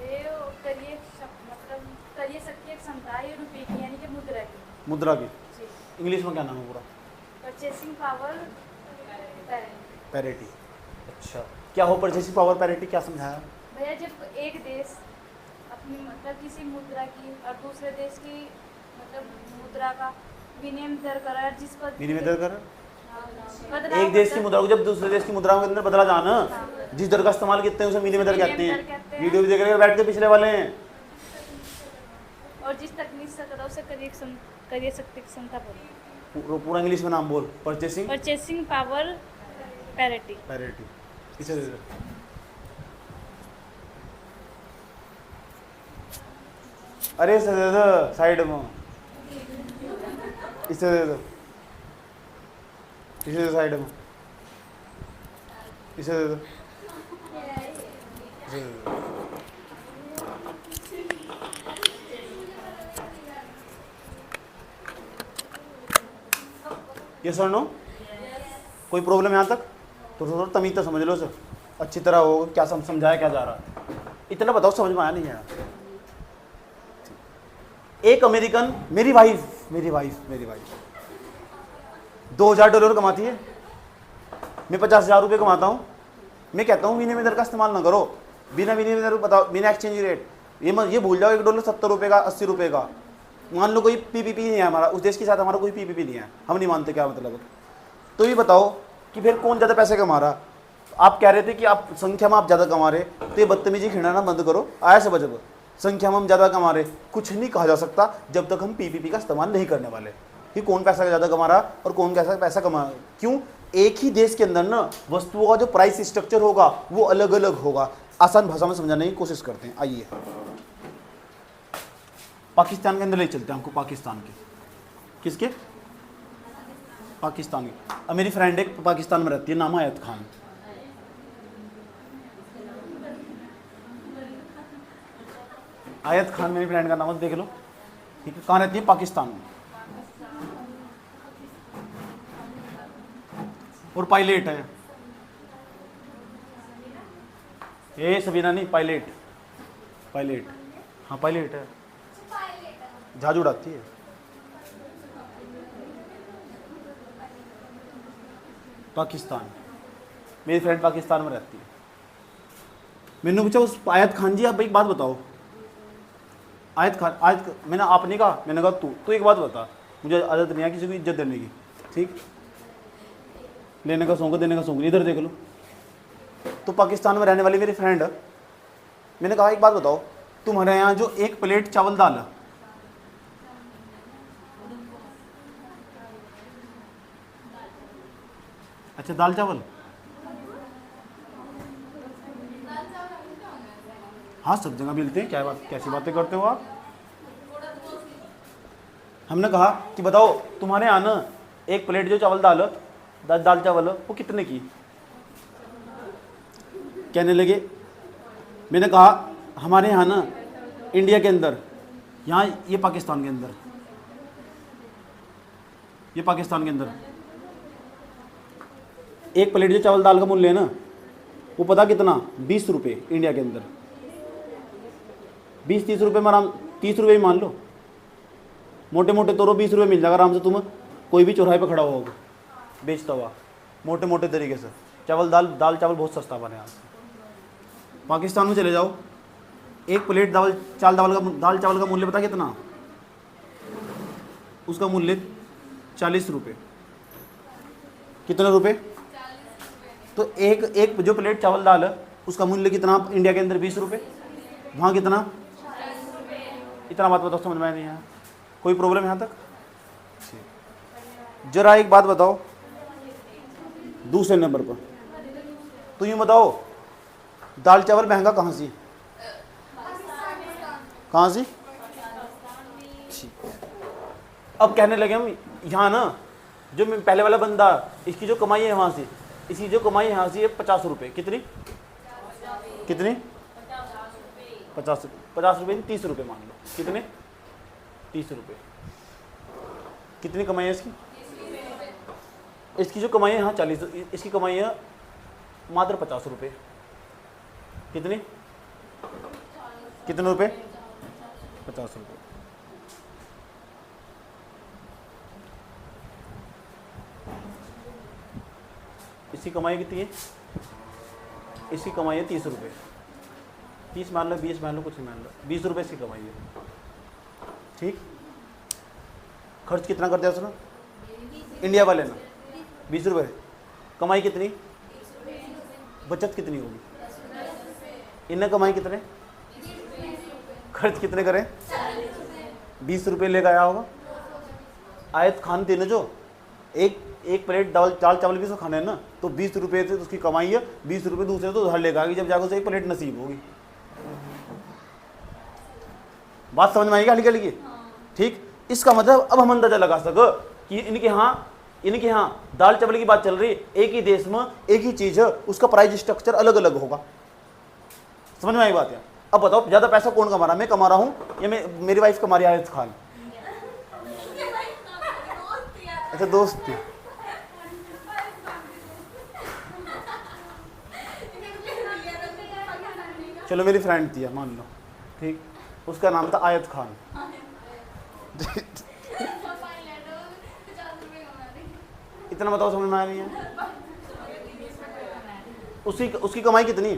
ये करिए मतलब करिए शक्ति एक क्षमता है, ये रुपए की यानी कि मुद्रा की। मुद्रा की इंग्लिश में क्या नाम है पूरा, परचेसिंग पावर पैरिटी। अच्छा, क्या हो परचेसिंग पावर पैरिटी, क्या समझाया भैया, जब एक देश अपनी मतलब किसी मुद्रा की और दूसरे देश की मतलब मुद्रा का विनिमय दर करार, जिस पर विनिमय दर कर, बदलाव एक देश की होता- मुद्रा को जब दूसरे देश की मुद्रा के अंदर बदला जाना, जिस दर का इस्तेमाल करते हैं उसे विनिमय दर कहते विनिमय दर हैं। कहते हैं। वीडियो भी देख रहे बैठ के पिछले वाले हैं। और जिस तकनीक से करा उसे करिए शक्ति की क्षमता बोलते पूरा इंग्लिश में नाम बोल, purchasing purchasing power parity. Parity. इसे दे दो, अरे इसे दे दो साइड में, इसे दे दो, इसे दे साइड में, इसे दे दो, इसे दे दो। ये सर नो, कोई प्रॉब्लम यहाँ तक, तो थोड़ा तमीज़ तो समझ लो सर, अच्छी तरह हो क्या समझाया क्या जा रहा है, इतना बताओ समझ में आया नहीं आया। एक अमेरिकन, मेरी वाइफ 2000 डॉलर कमाती है, मैं 50,000 रुपये कमाता हूँ। मैं कहता हूँ विनिमय दर का इस्तेमाल ना करो, बिना विनिमय दर बताओ, बिना एक्सचेंज रेट, ये भूल जाओ $1 70 रुपये का, 80 रुपये का। मान लो कोई पीपीपी नहीं है हमारा, उस देश के साथ हमारा कोई पीपीपी नहीं है, हम नहीं मानते, क्या मतलब है। तो ये बताओ कि फिर कौन ज़्यादा पैसे कमा रहा। आप कह रहे थे कि आप संख्या में आप ज़्यादा कमा रहे, तो ये बदतमीजी खिलाना बंद करो। आया समझ अब, संख्या में हम ज़्यादा कमा रहे, कुछ नहीं कहा जा सकता जब तक हम पीपीपी का इस्तेमाल नहीं करने वाले कि कौन पैसा ज़्यादा कमा रहा और कौन कैसा पैसा कमा। क्यों? एक ही देश के अंदर ना वस्तुओं का जो प्राइस स्ट्रक्चर होगा वो अलग अलग होगा। आसान भाषा में समझाने की कोशिश करते हैं। आइए पाकिस्तान के अंदर ले चलते हैं हमको। पाकिस्तान के किसके? पाकिस्तान के। अब मेरी फ्रेंड एक पाकिस्तान में रहती है, नाम आयत खान। आयत खान मेरी फ्रेंड का नाम है, देख लो। ठीक है, कहाँ रहती है? पाकिस्तान में। और पायलट है ये, सबीना नहीं, पायलट। पायलट, हाँ पायलट है, जहाज उड़ाती है। पाकिस्तान, मेरी फ्रेंड पाकिस्तान में रहती है। मैंने पूछा उस आयत खान जी आप एक बात बताओ। आयत खान, मैंने आप नहीं कहा, मैंने कहा तू एक बात बता। मुझे आदत नहीं है किसी को इज्जत देने की, ठीक? लेने का शौक, देने का शौक, इधर देख लो। तो पाकिस्तान में रहने वाली मेरी फ्रेंड, मैंने कहा एक बात बताओ, तुम्हारे यहाँ जो एक प्लेट चावल दाल है, अच्छा दाल चावल, हाँ सब जगह मिलते हैं, क्या बात, कैसी बातें करते हो आप। हमने कहा कि बताओ तुम्हारे यहाँ ना एक प्लेट जो चावल दाल दाल चावल वो कितने की? कहने लगे, मैंने कहा हमारे यहाँ ना इंडिया के अंदर, यहाँ ये पाकिस्तान के अंदर, ये पाकिस्तान के अंदर एक प्लेट जो चावल दाल का मूल्य है ना वो पता कितना? 20 रुपये। इंडिया के अंदर 20-30 रुपये में आराम, 30 रुपये ही मान लो, मोटे मोटे तौर 20 रुपये मिल जाएगा आराम से। तुम कोई भी चौराहे पे खड़ा होगा बेचता हुआ, मोटे मोटे तरीके से चावल दाल चावल बहुत सस्ता बने यहाँ से। पाकिस्तान में चले जाओ, एक प्लेट दाल चावल का मूल्य पता कितना? उसका मूल्य 40 रुपये। कितने रुपए? तो एक जो प्लेट चावल दाल है उसका मूल्य कितना इंडिया के अंदर? 20 रुपये। वहाँ कितना? इतना बात बताओ, समझ में नहीं आया? कोई प्रॉब्लम यहाँ तक? जरा एक बात बताओ दूसरे नंबर पर, तो यूँ बताओ दाल चावल महंगा कहाँ से? कहाँ से? अब कहने लगे हम यहाँ ना जो पहले वाला बंदा इसकी जो कमाई है वहाँ से, इसकी जो कमाई यहाँ से 50 रुपये। कितनी? 50 रुपये, 30 रुपये मान लो। कितने? 30 रुपये। कितनी कमाई है इसकी? इसकी जो कमाई है यहाँ 40, इसकी कमाई है मात्र 50 रुपये। कितनी? कितने रुपये? 50 रुपये। इसकी कमाई कितनी है? इसकी कमाई है 30 रुपये। 30 मान लो, 20 मान लो, कुछ नहीं मान लो, 20 रुपये इसकी कमाई है। ठीक? खर्च कितना कर दिया उसने? इंडिया वाले ना 20 रुपये। कमाई कितनी? बचत कितनी होगी? इन्हें कमाई कितने? खर्च कितने करें? 20 रुपये लेकर आया होगा। आयत खान थी ना जो एक प्लेट दाल चावल भी तो खाने है ना, तो 20 रुपये से उसकी कमाई है। 20 रुपये दूसरे तो उधार लेकर आएगी जब जाकर उसे एक प्लेट नसीब होगी। बात समझ में आएगी हल्की हल्की? ठीक? इसका मतलब अब हम अंदाजा लगा सको कि इनके यहाँ दाल चावल की बात चल रही है, एक ही देश में एक ही चीज है, उसका प्राइस स्ट्रक्चर अलग अलग होगा। समझ में आई बात है? अब बताओ ज्यादा पैसा कौन कमा रहा है? मैं कमा रहा हूँ या मेरी वाइफ कमा रही है? आयत खान। अच्छा दोस्त थी। चलो मेरी फ्रेंड थी मान लो, ठीक? उसका नाम था आयत खान। इतना बताओ समझ में आ रही है? उसकी कमाई कितनी?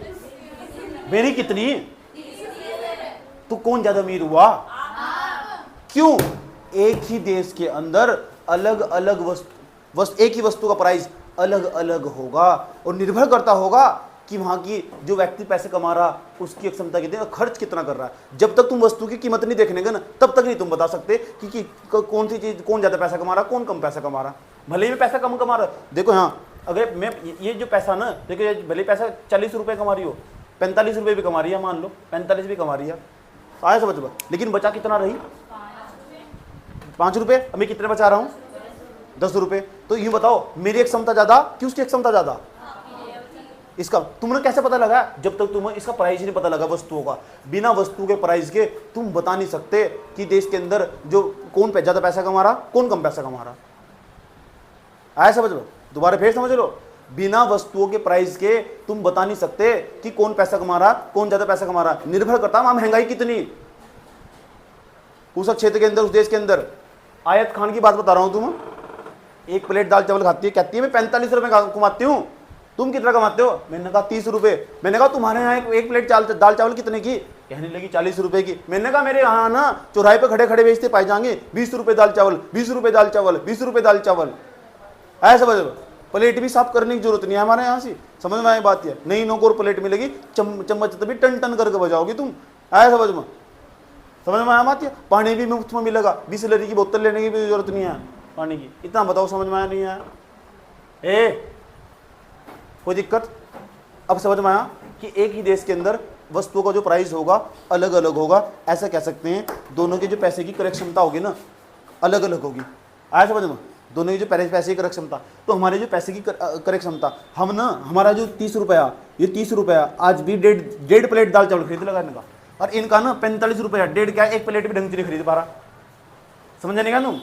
मेरी कितनी? तो कौन ज्यादा अमीर हुआ? क्यों? एक ही देश के अंदर अलग अलग वस्तु, बस एक ही वस्तु का प्राइस अलग अलग होगा और निर्भर करता होगा कि वहाँ की जो व्यक्ति पैसे कमा रहा उसकी क्षमता कितनी और खर्च कितना कर रहा है। जब तक तुम वस्तु की कीमत नहीं देखने का ना तब तक नहीं तुम बता सकते कि कौन सी चीज़, कौन ज़्यादा पैसा कमा रहा, कौन कम पैसा कमा रहा। भले ही मैं पैसा कम कमा रहा, देखो यहाँ अगर मैं ये जो पैसा ना, देखो ये भले पैसा 40 रुपये कमा रही हो, 45 रुपये भी कमा रही है, मान लो 45 भी कमा रही है, आया समझ में, लेकिन बचा कितना रही 5 रुपये। अब मैं कितने बचा रहा हूँ 10 रुपये। तो यूँ बताओ मेरी एक क्षमता ज़्यादा कि उसकी एक क्षमता ज़्यादा। इसका तुमने कैसे पता लगा? जब तक तुम्हें इसका प्राइस नहीं पता लगा वस्तुओं का। बिना वस्तु के प्राइस के तुम बता नहीं सकते कि देश के अंदर जो कौन ज़्यादा पैसा कमा रहा, कौन कम पैसा कमा रहा। आया समझ लो, दोबारा फिर समझ लो, बिना वस्तुओं के प्राइस के तुम बता नहीं सकते कि कौन पैसा कमा रहा, कौन ज्यादा पैसा कमा रहा। निर्भर करता है महंगाई कितनी उस क्षेत्र के अंदर, उस देश के अंदर। आयत खान की बात बता रहा हूं, तुम एक प्लेट दाल चावल खाती है, कहती है मैं 45 रुपए कमाती हूँ, तुम कितना कमाते हो? मैंने कहा 30 रुपए। मैंने कहा तुम्हारे यहाँ एक प्लेट दाल चावल कितने की? कहने लगी 40 रुपए की। मैंने कहा मेरे यहाँ ना चौराहे पे खड़े खड़े बेचते पाए जाएंगे 20 रुपए दाल चावल, 20 रुपए दाल चावल, 20 रुपए दाल चावल। ऐसा समझ लो, प्लेट भी साफ करने की जरूरत नहीं है हमारे यहाँ से। समझ में आई बात? है नई नोक और प्लेट मिलेगी, चम्मच तभी टन टन करके बजाओगी तुम। ऐसा समझ में आया बात? है पानी भी मुफ्त में मिलेगा, 20 लीटर की बोतल लेने की भी जरूरत नहीं है पानी की। इतना बताओ समझ में आया नहीं आया? कोई दिक्कत? अब समझ में आया कि एक ही देश के अंदर वस्तुओं का जो प्राइस होगा अलग अलग होगा। ऐसा कह सकते हैं दोनों के जो पैसे की क्रय क्षमता होगी ना अलग अलग होगी। आया समझ में? दोनों की जो पैसे की क्रय क्षमता, तो हमारे जो पैसे की क्रय क्षमता, हम ना हमारा जो 30 रुपया, ये 30 रुपया आज भी डेढ़ प्लेट दाल चावल खरीद लगा इनका, और इनका ना 45 रुपया, डेढ़ क्या एक प्लेट भी ढंग से नहीं खरीद पा रहा। समझ नहीं का तुम?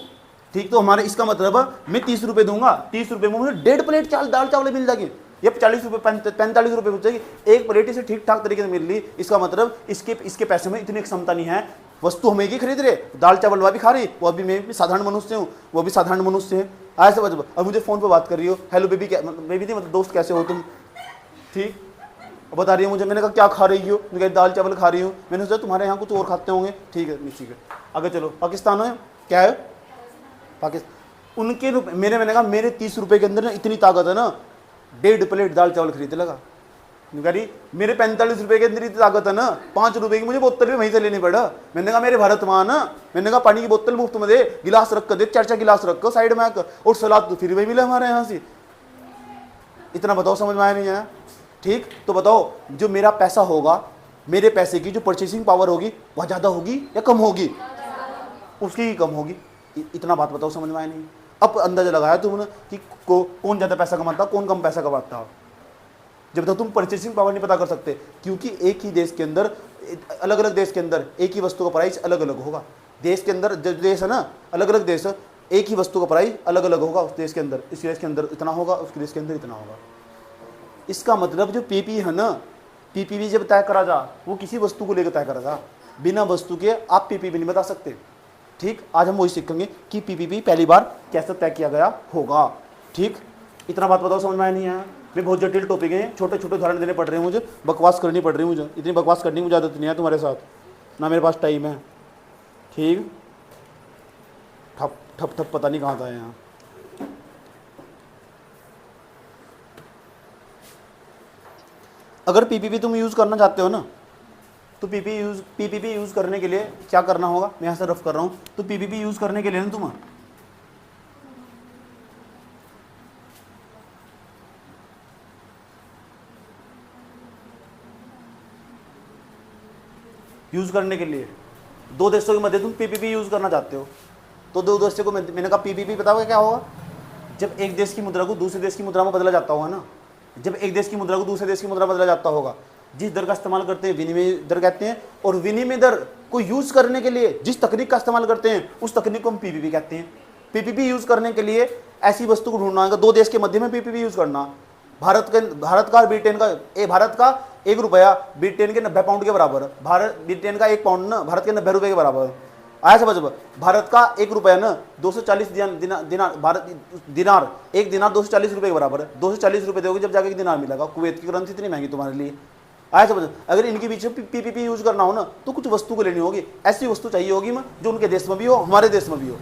ठीक, तो हमारे इसका मतलब मैं 30 रुपये दूंगा, 30 रुपये में मुझे डेढ़ प्लेट दाल चावल मिल जाएगी। ये 40 रुपये 45 रुपये मिल जाएगी, एक प्लेट इसे ठीक ठाक तरीके से मिल रही। इसका मतलब इसके पैसे में इतनी क्षमता नहीं है। वस्तु हम एक ही खरीद रहे, दाल चावल वह भी खा रही, वो अभी मैं भी साधारण मनुष्य हूँ, वो भी साधारण मनुष्य है। ऐसे मतलब अब मुझे फ़ोन पे बात कर रही हो, हेलो बेबी, क्या बेबी थी मतलब दोस्त, कैसे हो तुम? ठीक, बता रही हो मुझे। मैंने कहा क्या खा रही हो? मैं दाल चावल खा रही हूँ। मैंने सोचा तुम्हारे यहाँ कुछ और खाते होंगे। ठीक है, ठीक है, आगे चलो। पाकिस्तान है क्या है? पाकिस्तान उनके मैंने कहा मेरे 30 रुपये के अंदर ना इतनी ताकत है ना, डेढ़ प्लेट दाल चावल खरीदने लगा। करी मेरे 45 रुपए के अंदर इतनी ताकत है ना, 5 रुपए की मुझे बोतल भी वहीं से लेनी पड़ा। मैंने कहा मेरे भारत मां ना, मैंने कहा पानी की बोतल मुफ्त में दे, गिलास रख कर दे, 4 गिलास रख कर साइड में आकर, और सलाद तो फिर वही मिले हमारे यहाँ से। इतना बताओ समझ में आया नहीं आया? ठीक, तो बताओ जो मेरा पैसा होगा, मेरे पैसे की जो परचेसिंग पावर होगी वह ज़्यादा होगी या कम होगी? उसकी ही कम होगी। इतना बात बताओ समझ में आया नहीं? अब अंदाजा लगाया तुमने कि कौन ज़्यादा पैसा कमाता, कौन कम पैसा कमाता। जब तक तुम परचेसिंग पावर नहीं पता कर सकते, क्योंकि एक ही देश के अंदर, अलग अलग देश के अंदर एक ही वस्तु का प्राइस अलग अलग होगा। देश के अंदर जो देश है ना, अलग अलग देश, एक ही वस्तु का प्राइस अलग अलग होगा। उस देश के अंदर, इस देश के अंदर इतना होगा, उस देश के अंदर इतना होगा। इसका मतलब जो पीपी है ना, पीपीवी जब तय करा जा, वो किसी वस्तु को लेकर तय करा जा, बिना वस्तु के आप पीपीवी नहीं बता सकते। ठीक, आज हम वही सीखेंगे कि पीपीवी पहली बार कैसे तय किया गया होगा। ठीक, इतना बात बताओ समझ में आया नहीं आया? मैं बहुत जटिल टॉपिक है, छोटे छोटे उदाहरण देने पड़ रहे हैं मुझे, बकवास करनी पड़ रही है मुझे। इतनी बकवास करने की मुझे आदत नहीं है तुम्हारे साथ, ना मेरे पास टाइम है। ठीक, ठप ठप ठप पता नहीं कहाँ था यहाँ। अगर पीपीपी तुम यूज़ करना चाहते हो ना, तो पीपीपी यूज़ करने के लिए क्या करना होगा? मैं यहाँ से रफ कर रहा हूँ। तो पीपीपी यूज़ करने के लिए ना तुम यूज़ करने के लिए दो देशों के मध्य तुम पीपीपी यूज़ करना चाहते हो, तो दो देशों को मैंने कहा पीपीपी बताओगे क्या होगा? जब एक देश की मुद्रा को दूसरे देश की मुद्रा में बदला जाता होगा ना, जब एक देश की मुद्रा को दूसरे देश की मुद्रा में बदला जाता होगा, जिस दर का इस्तेमाल करते हैं विनिमय दर कहते हैं, और विनिमय दर को यूज़ करने के लिए जिस तकनीक का इस्तेमाल करते हैं उस तकनीक को हम पीपीपी कहते हैं। पीपीपी यूज़ करने के लिए ऐसी वस्तु को ढूंढना होगा, दो देश के मध्य में पीपीपी यूज़ करना। भारत का और ब्रिटेन का, भारत का 1 रुपया ब्रिटेन के 90 पाउंड के बराबर, ब्रिटेन का 1 पाउंड ना भारत के 90 रुपये के बराबर। आया समझ? भारत का 1 रुपया ना 240 दिनार, भारत दिनार, 1 दिनार 240 रुपये के बराबर है। 240 रुपये दोगे जब जाके 1 दिनार मिलेगा। कुवैत की करेंसी इतनी महंगी तुम्हारे लिए। आया समझ? अगर इनके बीच में पीपीपी यूज़ करना हो ना, तो कुछ वस्तु को लेनी होगी, ऐसी वस्तु चाहिए होगी जो उनके देश में भी हो, हमारे देश में भी हो,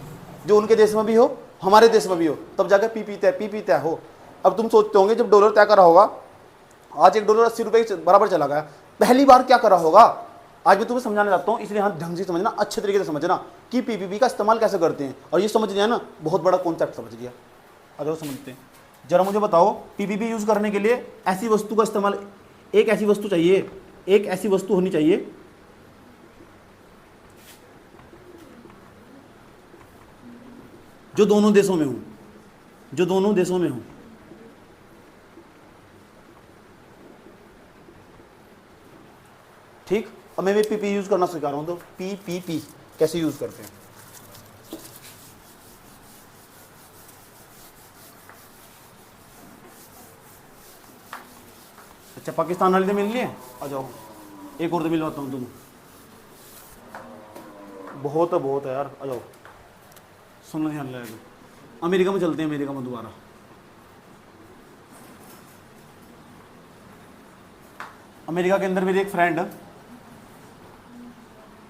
जो उनके देश में भी हो, हमारे देश में भी हो, तब जाकर पीपी तय हो। अब तुम सोचते होंगे जब डॉलर तय करा होगा, आज एक डॉलर 80 रुपये के बराबर चला गया, पहली बार क्या करा होगा, आज मैं तुम्हें समझाना चाहता हूँ। इसलिए हाँ ढंग से समझना, अच्छे तरीके से समझना कि पीपीपी का इस्तेमाल कैसे करते हैं। और ये समझ लिया ना, बहुत बड़ा कॉन्सेप्ट समझ लिया। अगर समझते हैं, जरा मुझे बताओ, पीपीपी यूज करने के लिए ऐसी वस्तु का इस्तेमाल, एक ऐसी वस्तु चाहिए, एक ऐसी वस्तु होनी चाहिए जो दोनों देशों में हो, जो दोनों देशों में हो। ठीक, अब मैं भी पीपी यूज करना सिखा रहा हूं, तो पीपीपी कैसे यूज करते हैं। अच्छा, पाकिस्तान वाले तो मिल लिए, आ जाओ, एक और तो मिलवाता हूँ तुम, बहुत है यार, आ जाओ, सुनना ध्यान लगेगा। अमेरिका में चलते हैं, अमेरिका में दोबारा। अमेरिका के अंदर मेरी एक फ्रेंड है,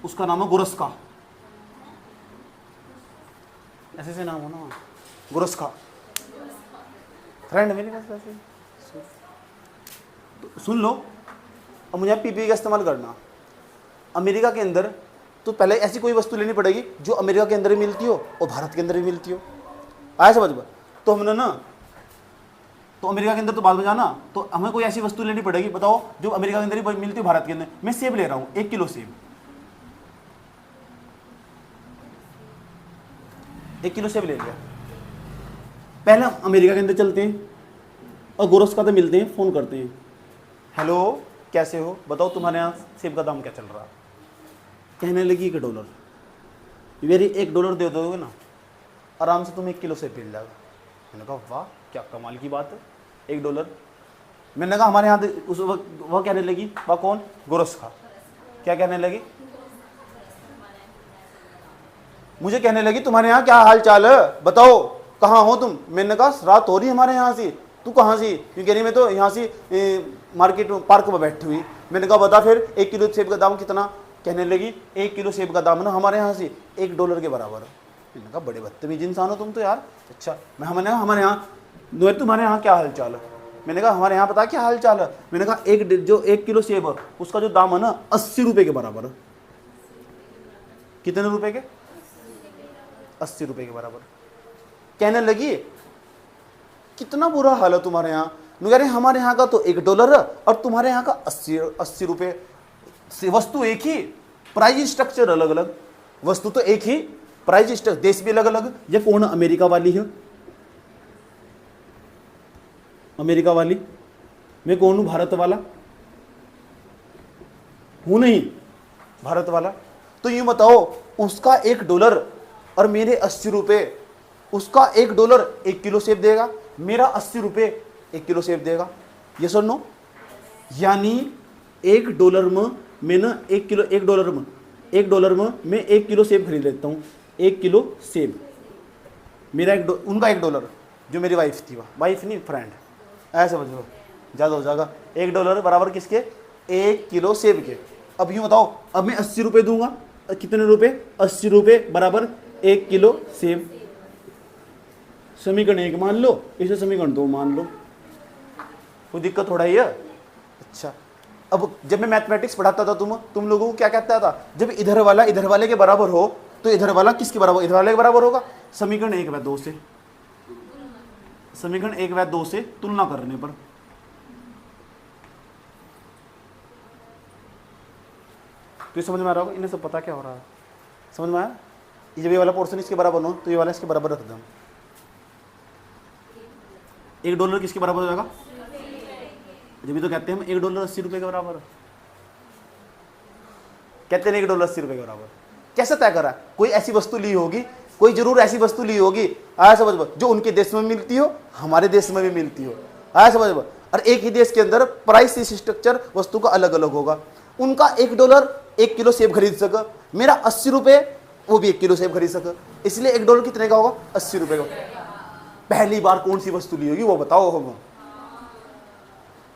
उसका नाम है गुरस्का, ऐसे से नाम हो ना, गुरस्का, फ्रेंड मेरे पास ऐसे। तो सुन लो, अब मुझे पीपी का इस्तेमाल करना। अमेरिका के अंदर तो पहले ऐसी कोई वस्तु लेनी पड़ेगी जो अमेरिका के अंदर ही मिलती हो और भारत के अंदर भी मिलती हो, आया समझ में। तो हमने ना, तो अमेरिका के अंदर तो बात बजाना, तो हमें कोई ऐसी वस्तु लेनी पड़ेगी, बताओ, जो अमेरिका के अंदर ही मिलती हो, भारत के अंदर। मैं सेब ले रहा हूँ, 1 किलो सेब, 1 किलो सेब ले लिया। पहले हम अमेरिका के अंदर चलते हैं और गोरस का तो मिलते हैं, फ़ोन करते हैं, हेलो कैसे हो, बताओ तुम्हारे यहाँ सेब का दाम क्या चल रहा है। कहने लगी $1, मेरी $1 दे दोगे ना, आराम से तुम 1 किलो सेब मिल जाएगा। मैंने कहा वाह क्या कमाल की बात है, $1। मैंने कहा हमारे यहाँ उस वक्त वह कहने लगी, वह कौन, गोरस खा, क्या कहने लगी, मुझे कहने लगी तुम्हारे यहाँ क्या हाल चाल है, बताओ कहाँ हो तुम। मैंने कहा रात हो रही हमारे यहाँ से, तू कहाँ से, क्यों कह रही मैं तो यहाँ से मार्केट पार्क में बैठी हुई। मैंने कहा बता फिर 1 किलो सेब का दाम कितना। कहने लगी 1 किलो सेब का दाम ना हमारे यहाँ से $1 के बराबर है। मैंने कहा बड़े बदतमीज इंसान हो तुम तो यार। अच्छा, मैं हमारे यहाँ तुम्हारे यहाँ क्या हाल चाल है। मैंने कहा हमारे यहाँ पता क्या हाल चाल है। मैंने कहा 1 किलो सेब है उसका जो दाम है ना 80 रुपये के बराबर है। कितने रुपए के, 80 रुपये के बराबर। कहने लगी कितना बुरा हाल है तुम्हारे यहाँ। कह रहे हमारे यहाँ का तो $1 है और तुम्हारे यहाँ का 80 रुपये। वस्तु एक ही, प्राइस स्ट्रक्चर अलग अलग। वस्तु तो एक ही, प्राइस स्ट्रक्चर, देश भी अलग अलग। ये कौन अमेरिका वाली है, अमेरिका वाली। मैं कौन हूं, भारत वाला हूं नहीं, भारत वाला। तो यूं बताओ उसका $1 और मेरे 80 रुपये। उसका $1 1 किलो सेब देगा, मेरा 80 रुपये 1 किलो सेब देगा। ये सुनो, यानी $1 में मैं ना $1 में मैं 1 किलो सेब खरीद लेता हूँ। 1 किलो सेब मेरा उनका $1 जो मेरी वाइफ थी, वाइफ नहीं फ्रेंड, ऐसे समझ लो, ज़्यादा हो जाएगा। $1 बराबर किसके, 1 किलो सेब के। अब यूँ बताओ, अब मैं 80 रुपये दूंगा, कितने रुपए, 80 रुपये बराबर 1 किलो सेब। समीकरण 1 मान लो, इसे समीकरण 2 मान लो, कोई दिक्कत थोड़ा ही है। अच्छा, अब जब मैं मैथमेटिक्स पढ़ाता था तुम लोगों को क्या कहता था, जब इधर वाला इधर वाले के बराबर हो तो इधर वाला किसके बराबर, इधर वाले के बराबर होगा। समीकरण 1 व 2 से, समीकरण 1 व 2 से तुलना करने पर। तो ये समझ में आ रहा होगा, इन्हें सब पता क्या हो रहा है, समझ में आया। जब ये वाला पोर्शन इसके बराबर हो तो ये वाला इसके बराबर रख दो। $1 किसके बराबर हो जाएगा, जब भी तो कहते हैं हम $1 80 रुपये के बराबर, कहते हैं $1 80 रुपये के बराबर। कैसे तय करा, कोई ऐसी वस्तु ली होगी, कोई जरूर ऐसी वस्तु ली होगी, आया समझ में, जो उनके देश में मिलती हो हमारे देश में भी मिलती हो, आया समझ में। और एक ही देश के अंदर प्राइस स्ट्रक्चर वस्तु का अलग अलग होगा। उनका $1 1 किलो सेब खरीद सके, मेरा 80 रुपये वो भी 1 किलो सेब खरीद सके, इसलिए $1 कितने का होगा, 80 रुपये का। पहली बार कौन सी वस्तु ली होगी वो बताओ हम।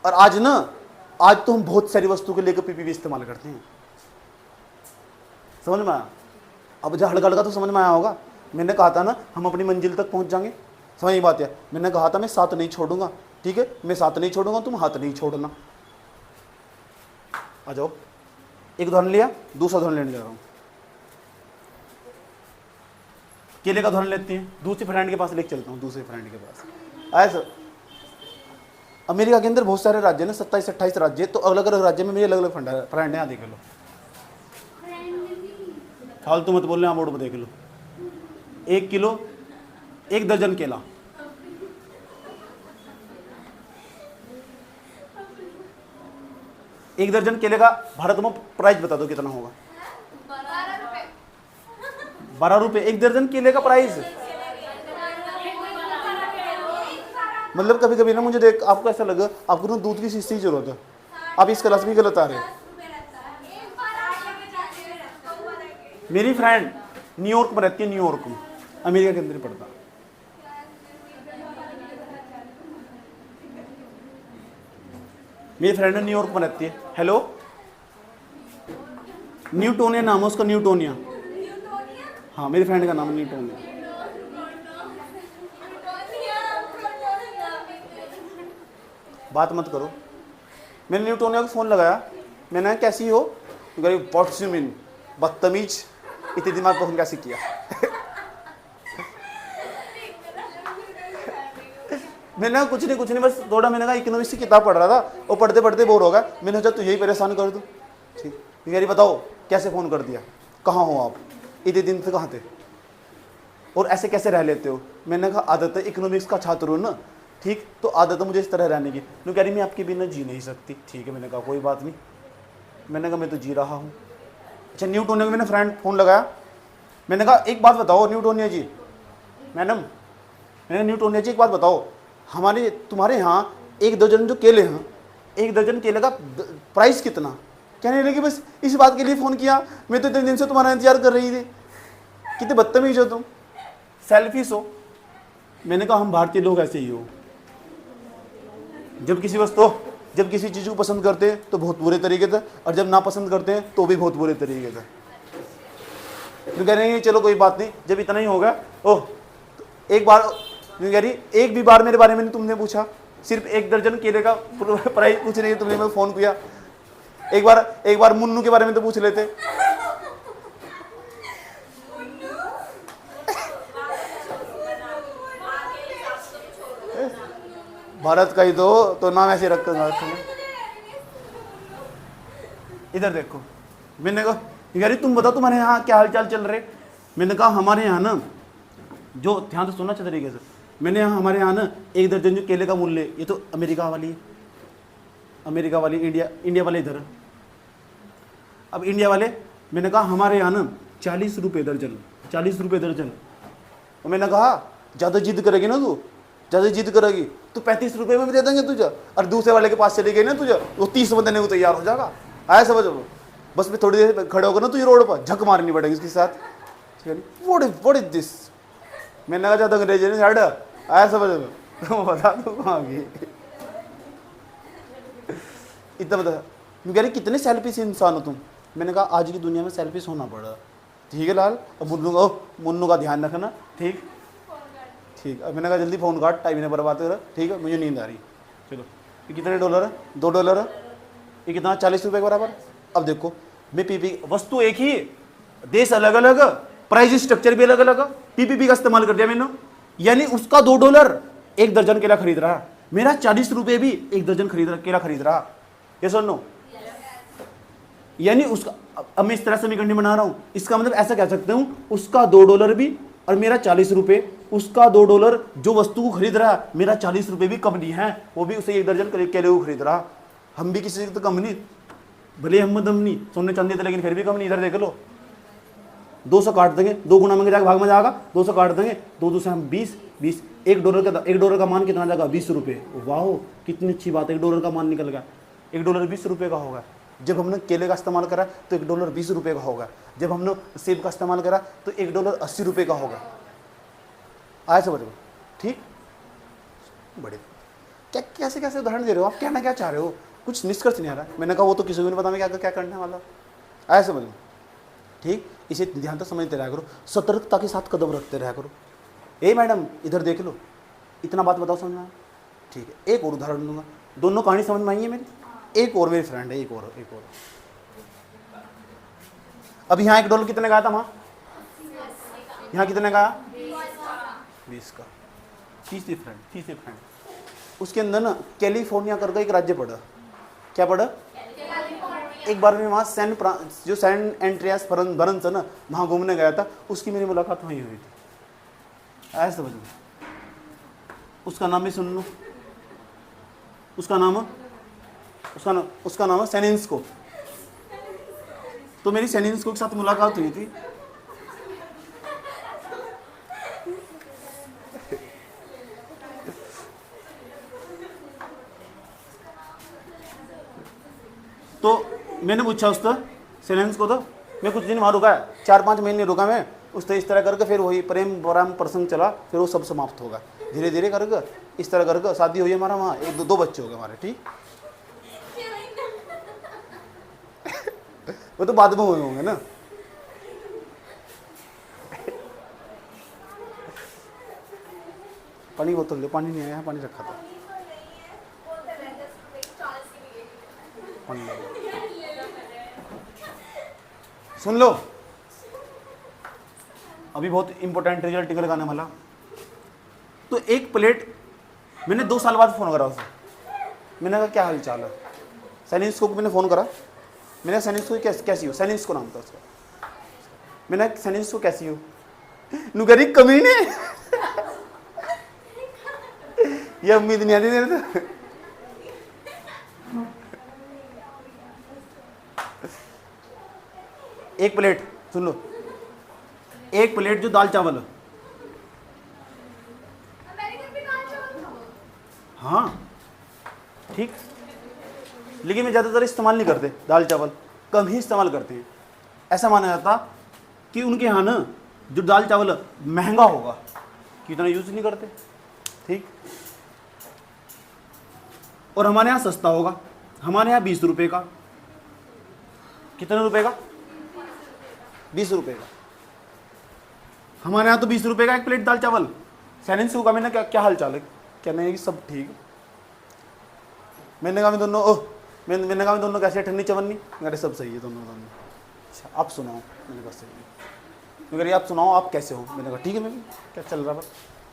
और आज तो हम बहुत सारी वस्तु को लेकर पीपीपी इस्तेमाल करते हैं, समझ में आया। अब जहाँ हल्का हल्का तो समझ में आया होगा। मैंने कहा था ना हम अपनी मंजिल तक पहुंच जाएंगे, समझ ये बात है। मैंने कहा था मैं साथ नहीं छोड़ूंगा, ठीक है, मैं साथ नहीं छोड़ूंगा, तुम हाथ नहीं छोड़ना। आ जाओ, एक उदाहरण लिया, दूसरा उदाहरण लेने जा रहा हूँ। केले का उदाहरण लेते हैं, दूसरे फ्रेंड के पास लेके चलता हूँ, दूसरे फ्रेंड के पास। ऐसा अमेरिका के अंदर बहुत सारे राज्य ना, 27-28 राज्य, तो अलग अलग राज्य में मेरे अलग अलग फ्रेंड है। देख लो, फालतू मत बोलने, बोर्ड पर देख लो। 1 किलो 1 दर्जन केला, एक दर्जन केले का भारत में प्राइस बता दो कितना होगा? 12 रुपए 1 दर्जन केले का प्राइस। मतलब कभी कभी ना मुझे देख आपको ऐसा लगा आपको ना दूध की शीशी की जरूरत है, आप इस क्लास में गलत आ रहे हो। मेरी फ्रेंड न्यूयॉर्क में रहती है, न्यूयॉर्क में, अमेरिका के अंदर ही पड़ता। मेरी फ्रेंड न्यूयॉर्क में रहती है। हेलो, न्यूटोनिया नाम है उसका, न्यूटोनिया। हाँ, मेरी फ्रेंड का नाम है न्यूटोनिया। बात मत करो। मैंने न्यूटोनिया को फ़ोन लगाया, मैंने कैसी हो, व्हाट्स यू मीन, बदतमीज, इतने दिमाग पर फोन कैसे किया। मैंने कुछ नहीं बस थोड़ा, मैंने कहा इकोनॉमिक्स की किताब पढ़ रहा था और पढ़ते पढ़ते बोर होगा, मैंने सोचा तू यही परेशान कर दूँ। ठीक, यारी बताओ कैसे फ़ोन कर दिया, कहाँ हो आप, इतने दिन से कहाँ थे और ऐसे कैसे रह लेते हो। मैंने कहा आदत है, इकोनॉमिक्स का छात्र हूँ ना, ठीक, तो आदत है मुझे इस तरह रहने की। तो कह रही मैं आपके बिना जी नहीं सकती। ठीक है, मैंने कहा कोई बात नहीं, मैंने कहा मैं तो जी रहा हूँ। अच्छा, न्यूटोनिया को मैंने फ्रेंड फ़ोन लगाया, मैंने कहा एक बात बताओ न्यूटोनिया जी, मैडम, मैंने न्यूटोनिया जी एक बात बताओ, हमारे तुम्हारे यहाँ 1 दर्जन जो केले हैं, 1 दर्जन केले का प्राइस कितना? कहने लगी बस इस बात के लिए फ़ोन किया, मैं तो इतने दिन से तुम्हारा इंतजार कर रही थी। कितने बदतमीज हो तुम, सेल्फिश हो। मैंने कहा हम भारतीय लोग ऐसे ही हो, जब किसी चीज़ को पसंद करते हैं तो बहुत बुरे तरीके से, और जब ना पसंद करते हैं तो भी बहुत बुरे तरीके से। तो कह रही चलो कोई बात नहीं, जब इतना ही होगा। ओह, एक बार कह रही एक भी बार मेरे बारे में तुमने पूछा, सिर्फ 1 दर्जन केले का प्राइस पूछ रही है तुमने, मैं फ़ोन किया। एक बार मुन्नू के बारे में तो पूछ लेते। भारत का ही तो नाम ऐसे रख कर। इधर देखो, मैंने कहा यार तुम बताओ तुम्हारे यहाँ क्या हाल चाल चल रहे। मैंने कहा हमारे यहाँ ना, जो ध्यान से सुनना अच्छे तरीके से, मैंने यहाँ हमारे यहाँ ना 1 दर्जन जो केले का मूल्य, ये तो अमेरिका वाली है, अमेरिका वाली, इंडिया वाले इधर। अब इंडिया वाले, मैंने कहा हमारे यहाँ ना 40 रुपये दर्जन, 40 रुपये दर्जन। और मैंने कहा ज़्यादा जिद करेगी ना तू, ज़्यादा जिद करेगी तो 35 रुपये में भी दे देंगे तुझे, और दूसरे वाले के पास चली गई ना तुझे, वो 30 में देने को तैयार हो जाएगा। आया समझ लो, बस मैं थोड़ी देर खड़े होगा ना तुझे रोड पर झक मारनी पड़ेगी इसके साथ। What is this. मैंने कहा ज़्यादा अंग्रेजी नहीं हट, आया समझ लो, तुम बता दो कहाँ गई। इतना बता, मैं कह रही कितने सेल्फिश इंसान हो तुम। मैंने कहा आज की दुनिया में सेल्फिश होना पड़ा। ठीक है लाल, अब मुन्नू का ध्यान रखना, ठीक ठीक। अब मैंने कहा जल्दी फ़ोन काट, टाइम ने बर्बाद कर, ठीक है, मुझे नींद आ रही। चलो, ये कितने डॉलर है? $2 है। ये कितना? 40 रुपये के बराबर। अब देखो, मैं पीपी, वस्तु एक ही, देश अलग अलग, प्राइस स्ट्रक्चर भी अलग अलग, पीपीपी का इस्तेमाल कर दिया मैंने। यानी उसका $2 1 दर्जन केला खरीद रहा, मेरा 40 रुपये भी 1 दर्जन केला खरीद रहा। ये सुन लो, यानी उसका, अब मैं इस तरह समीकरण बना रहा हूं, इसका मतलब ऐसा कह सकते हूं उसका $2 भी और मेरा 40 रुपये, उसका $2 जो वस्तु को खरीद रहा, मेरा 40 रुपये भी कम नहीं है, वो भी उसे 1 दर्जन केले को खरीद रहा। हम भी किसी से तो कम नहीं, भले हम दम नहीं, सोने चांदी थे लेकिन फिर भी कम नहीं। इधर देख लो, 200 काट देंगे, 2 गुना में जाकर भाग में जाएगा, 200 काट देंगे, 2 से हम 20, $1 का मान कितना जाएगा? 20 रुपये। वाह कितनी अच्छी बात है, $1 का मान निकल गया। $1 20 रुपये का होगा। जब हमने केले का इस्तेमाल करा तो $1 20 रुपये का होगा। जब हमने सेब का इस्तेमाल करा तो $1 80 रुपये का होगा। आया समझ में? ठीक, बड़े क्या कैसे कैसे उदाहरण दे रहे हो आप, कहना क्या चाह रहे हो, कुछ निष्कर्ष नहीं आ रहा। मैंने कहा वो तो किसी को नहीं पता मैं क्या क्या करने वाला। आया समझ में? ठीक, इसे ध्यान से समझते रहा करो, सतर्कता के साथ कदम रखते रहा करो। ए मैडम इधर देख लो, इतना बात बताओ समझ में आया? ठीक है, एक और उदाहरण दूंगा, दोनों कहानी समझ में आई है मेरी। एक और मेरी फ्रेंड है, एक और। अब यहाँ $1 कितने का आया था? वहाँ यहाँ कितने का आया? 20 का। तीसरी फ्रेंड उसके अंदर ना कैलिफोर्निया करके एक राज्य पड़ा। क्या पड़ा? एक बार मैं वहाँ सैन एंड्रियास बरन्स है ना, वहाँ घूमने गया था, उसकी मेरी मुलाकात वहीं हुई थी। ऐसे समझ लो, उसका नाम भी सुन लो, उसका नाम है सेनिन्स्को। तो मेरी सेनिन्स्को के साथ मुलाकात हुई थी। तो मैंने पूछा उससे सेनिन्स्को, तो मैं कुछ दिन वहाँ रुका है, 4-5 महीने रुका मैं उससे। इस तरह करके फिर वही प्रेम प्रसंग चला, फिर वो सब समाप्त होगा धीरे धीरे करके। इस तरह करके शादी हुई हमारा वहाँ, 1-2 बच्चे हो गए हमारे। ठीक, वो तो बाद में हुए होंगे ना। पानी बोतल दे, पानी नहीं आया, पानी रखा था, पानी लो। सुन लो, अभी बहुत इंपॉर्टेंट रिजल्ट निकल वाला। तो एक प्लेट, मैंने 2 साल बाद फ़ोन करा उसे, मैंने कहा क्या हाल चाल है? सेनिन्स्को को मैंने फ़ोन करा, मैंने सेनिन्स्को कैसी हो? सेनिन्स्को नाम था उसका। मैंने सेनिन्स्को कैसी हो? नुगरी कमीने। ये उम्मीद नहीं आती मेरे तो। एक प्लेट, सुन लो, एक प्लेट जो दाल चावल है, हाँ ठीक, लेकिन मैं ज़्यादातर इस्तेमाल नहीं करते दाल चावल, कम ही इस्तेमाल करते हैं। ऐसा माना जाता कि उनके यहाँ ना जो दाल चावल महंगा होगा, कि इतना यूज़ नहीं करते। ठीक, और हमारे यहाँ सस्ता होगा। हमारे यहाँ 20 रुपये का, कितने रुपए का? 20 रुपये का। हमारे यहाँ तो 20 रुपये का एक प्लेट दाल चावल। सेनिन्स्को का मैंने क्या हाल चाल है? कहने है कि सब ठीक। मैंने कहा मैं दोनों कैसे ठंडी चवन्नी? मेरे सब सही है दोनों। अच्छा आप सुनाओ? मैंने कहा सही है। मैं कह रही आप सुनाओ आप कैसे हो? मैंने कहा ठीक है, मैं भी क्या चल रहा, बस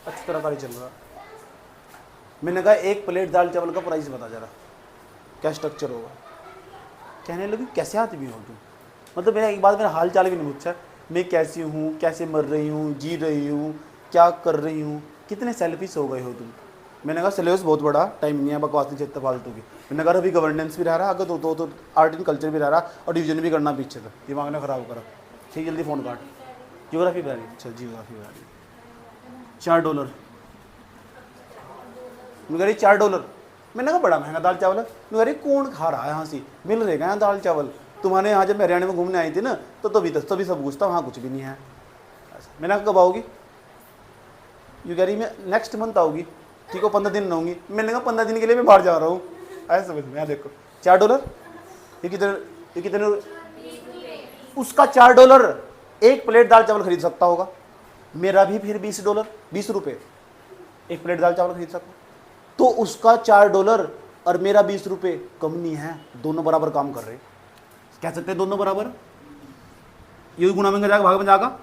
अच्छी तरह का चल रहा। मैंने कहा एक प्लेट दाल चावल का प्राइस बता जरा, क्या स्ट्रक्चर होगा? कहने लगी कैसे आदमी हो तुम? मतलब मेरा एक बात, मेरा हाल चाल भी नहीं पूछा, मैं कैसी हूँ, कैसे मर रही हूँ, जी रही हूँ, क्या कर रही हूँ, कितने सेल्फिश हो गए हो तुम? मैंने कहा सिलेबस बहुत बड़ा, टाइम नहीं है, बकवास नहीं चलता फालतू की। मैंने कहा अभी गवर्नेंस भी रह रहा, अगर तो आर्ट एंड कल्चर भी रह रहा, और डिवीजन भी करना पीछे था, दिमाग ने ख़राब करा। ठीक, जल्दी फ़ोन काट। जियोग्राफी बना रही, चल जियोग्राफी बना रही। $4। मैं कह रही $4। मैंने कहा बड़ा महंगा दाल चावल है। मैं कह रही कौन खा रहा है यहाँ से, मिल रहेगा यहाँ दाल चावल? तुम्हारे यहाँ जब मैं हरियाणा में घूमने आई थी ना, तो तभी सब कुछ था, वहाँ कुछ भी नहीं है। मैंने कहा कब आओगी? यू कह रही मैं नेक्स्ट मंथ आऊँगी। ठीक हो, 15 दिन रहूँगी। मैंने कहा 15 दिन के लिए मैं बाहर जा रहा हूँ। ऐसे समझ में, यहाँ देखो $4, ये कितने उसका $4 एक प्लेट दाल चावल खरीद सकता होगा। मेरा भी फिर $20, 20 रुपये एक प्लेट दाल चावल खरीद सकता, तो उसका $4 और मेरा 20 रुपये कम नहीं है, दोनों बराबर काम कर रहे। कह सकते हैं दोनों बराबर। ये गुणा में जाएगा, भाग में जाएगा,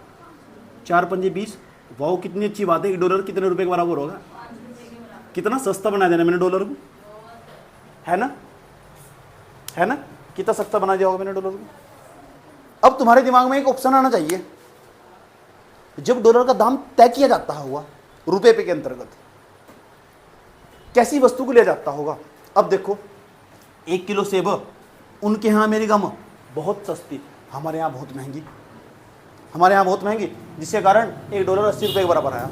4×5 = 20। वाह कितनी अच्छी बात है। $1 कितने रुपए के बराबर होगा? कितना सस्ता बना देना मैंने डॉलर को, है ना? कितना सस्ता बना दिया होगा मैंने डॉलर को। अब तुम्हारे दिमाग में एक ऑप्शन आना चाहिए, जब डॉलर का दाम तय किया जाता होगा रुपए पे के अंतर्गत, कैसी वस्तु को लिया जाता होगा? अब देखो 1 किलो सेब उनके यहाँ अमेरिका में बहुत सस्ती, हमारे यहाँ बहुत महंगी, जिसके कारण $1 80 रुपये के बराबर आया।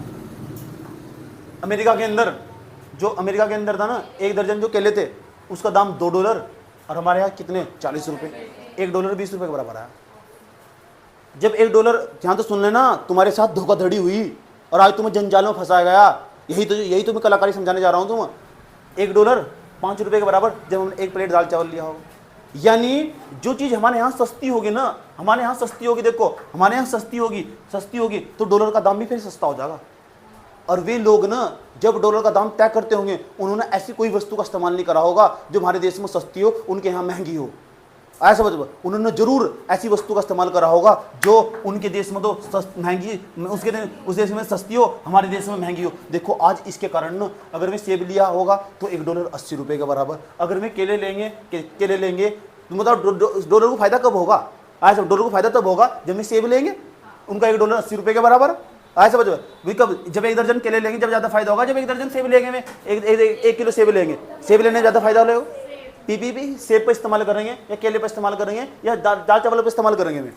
अमेरिका के अंदर था ना, 1 दर्जन जो केले थे उसका दाम $2, और हमारे यहाँ कितने? 40 रुपये। $1 20 रुपये के बराबर आया। जब $1, यहाँ तो सुन लेना, तुम्हारे साथ धोखाधड़ी हुई और आज तुम्हें जंजाल में फंसाया गया। यही तो मैं कलाकारी समझाने जा रहा हूँ। तुम $1 5 रुपये के बराबर, जब हमने एक प्लेट दाल चावल लिया होगा। यानी जो चीज हमारे यहाँ सस्ती होगी ना, हमारे यहाँ सस्ती होगी, देखो हमारे यहाँ सस्ती होगी तो डॉलर का दाम भी फिर सस्ता हो जाएगा। और वे लोग ना जब डॉलर का दाम तय करते होंगे, उन्होंने ऐसी कोई वस्तु का इस्तेमाल नहीं करा होगा जो हमारे देश में सस्ती हो, उनके यहाँ महंगी हो। ऐसा समझ, उन्होंने जरूर ऐसी वस्तु का इस्तेमाल करा होगा जो उनके देश में तो महंगी, उस देश में सस्ती हो, हमारे देश में महंगी हो। देखो आज इसके कारण ना, अगर मैं सेब लिया होगा तो $1 80 रुपये के बराबर, अगर मैं केले लेंगे तो मतलब डॉलर को फायदा कब होगा? ऐसा डॉलर को फायदा तब होगा जब मैं सेब लेंगे, उनका $1 80 रुपये के बराबर। ऐसा समझो, कब? जब 1 दर्जन केले लेंगे जब ज़्यादा फायदा होगा, जब 1 दर्जन सेब लेंगे, में 1 किलो सेब लेंगे, सेब लेने में ज़्यादा फायदा हो। पीपीपी सेब पे इस्तेमाल करेंगे या केले पे इस्तेमाल करेंगे या दाल चावल पे इस्तेमाल करेंगे में?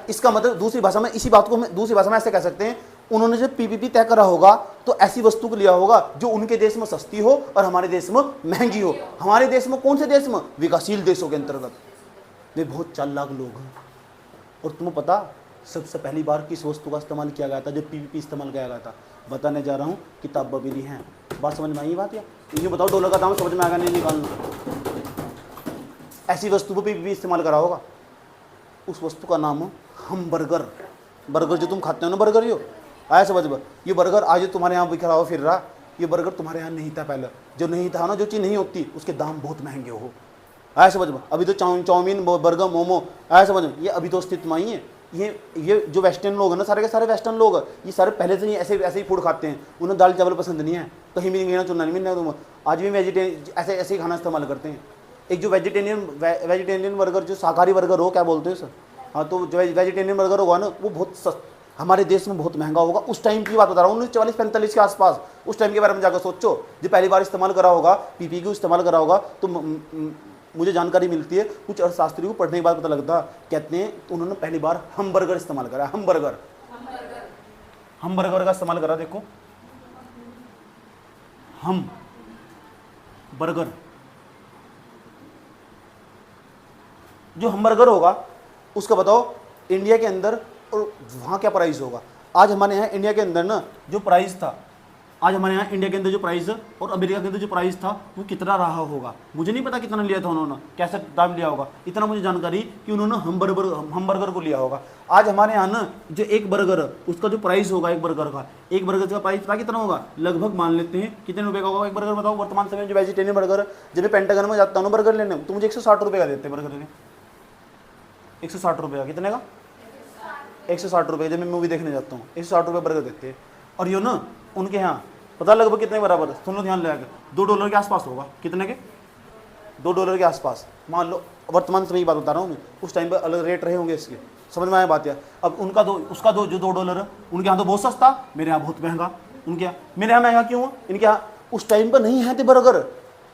इसका मतलब दूसरी भाषा में, इसी बात को मैं दूसरी भाषा में ऐसे कह सकते हैं, उन्होंने जब पीपीपी तय करा होगा तो ऐसी वस्तु को लिया होगा जो उनके देश में सस्ती हो और हमारे देश में महंगी हो। हमारे देश में कौन से देश में? विकासशील देशों के अंतर्गत। वे बहुत चालाक लोग हैं। और तुम्हें पता सबसे पहली बार किस वस्तु का इस्तेमाल किया गया था जब पीपीपी इस्तेमाल किया गया था? बताने जा रहा हूँ, किताब बबीली है। बात समझ में आई बात? या ये बताओ, डॉलर का दाम समझ में आएगा नहीं निकालना। ऐसी वस्तु पर पीपीपी इस्तेमाल करा होगा। उस वस्तु का नाम हम बर्गर जो तुम खाते हो ना, बर्गर, यो आया समझ में? ये बर्गर आज तुम्हारे यहाँ बिखरा हुआ फिर रहा, ये बर्गर तुम्हारे यहाँ नहीं था पहले। जो नहीं था ना, जो चीज़ नहीं होती उसके दाम बहुत महंगे हो। आया समझ में? अभी तो चाउमीन, बर्गर, मोमो, आया समझ में? ये अभी तो अस्तित्व में ही है। ये जो वेस्टर्न लोग हैं ना, सारे के सारे वेस्टर्न लोग, ये सारे पहले से ही ऐसे ही फूड खाते हैं। उन्हें दाल चावल पसंद नहीं है, कहीं भी नहीं चुनना नहीं तुम। आज भी वेजिटेरियन ऐसे ही खाना इस्तेमाल करते हैं। एक जो वेजिटेरियन बर्गर, जो शाकाहारी बर्गर हो, क्या बोलते हैं सर? हाँ, तो जो वेजिटेरियन बर्गर होगा ना, वो बहुत हमारे देश में बहुत महंगा होगा। उस टाइम की बात बता रहा हूँ, 1944-45 के आसपास। उस टाइम के बारे में जाकर सोचो, जो पहली बार इस्तेमाल करा होगा, पीपी को इस्तेमाल करा होगा। तो मुझे जानकारी मिलती है, कुछ अर्थशास्त्रियों को पढ़ने के बाद पता लगता, कहते हैं तो उन्होंने पहली बार हम बर्गर इस्तेमाल करा। हम बर्गर का इस्तेमाल करा। देखो हम बर्गर, जो हम बर्गर होगा उसका बताओ इंडिया के अंदर और वहाँ क्या प्राइस होगा। आज हमारे यहाँ इंडिया के अंदर ना जो प्राइस था, आज हमारे यहाँ इंडिया के अंदर जो प्राइस और अमेरिका के अंदर जो प्राइस था वो कितना रहा होगा मुझे नहीं पता, कितना लिया था उन्होंने, कैसे दाम लिया होगा। इतना मुझे जानकारी कि उन्होंने हम बर्गर को लिया होगा। आज हमारे यहाँ ना जो एक बर्गर उसका जो प्राइस होगा, एक बर्गर का प्राइस कितना होगा, लगभग मान लेते हैं कितने रुपये का होगा एक बर्गर? बताओ वर्तमान समय में जो वेजिटेरियन बर्गर, जब मैं पेंटागन में जाता हूँ बर्गर लेने, तो मुझे 160 रुपये का देते हैं बर्गर लेने। 160 रुपये का, कितने का? 160 रुपये। जब मैं मूवी देखने जाता हूँ 160 रुपये बर्गर देते हैं। और यो ना उनके यहाँ पता लगभग कितने बराबर है, सुन लो ध्यान लगा, $2 के आसपास होगा। कितने के? $2 के आसपास। मान लो वर्तमान समय की बात बता रहा हूँ मैं, उस टाइम पर अलग रेट रहे होंगे इसके। समझ में आया बात? या अब उसका जो $2 है, उनके यहाँ तो बहुत सस्ता, मेरे यहाँ बहुत महंगा। उनके यहाँ, मेरे यहाँ महंगा क्यों? इनके यहाँ उस टाइम पर नहीं है थे बर्गर,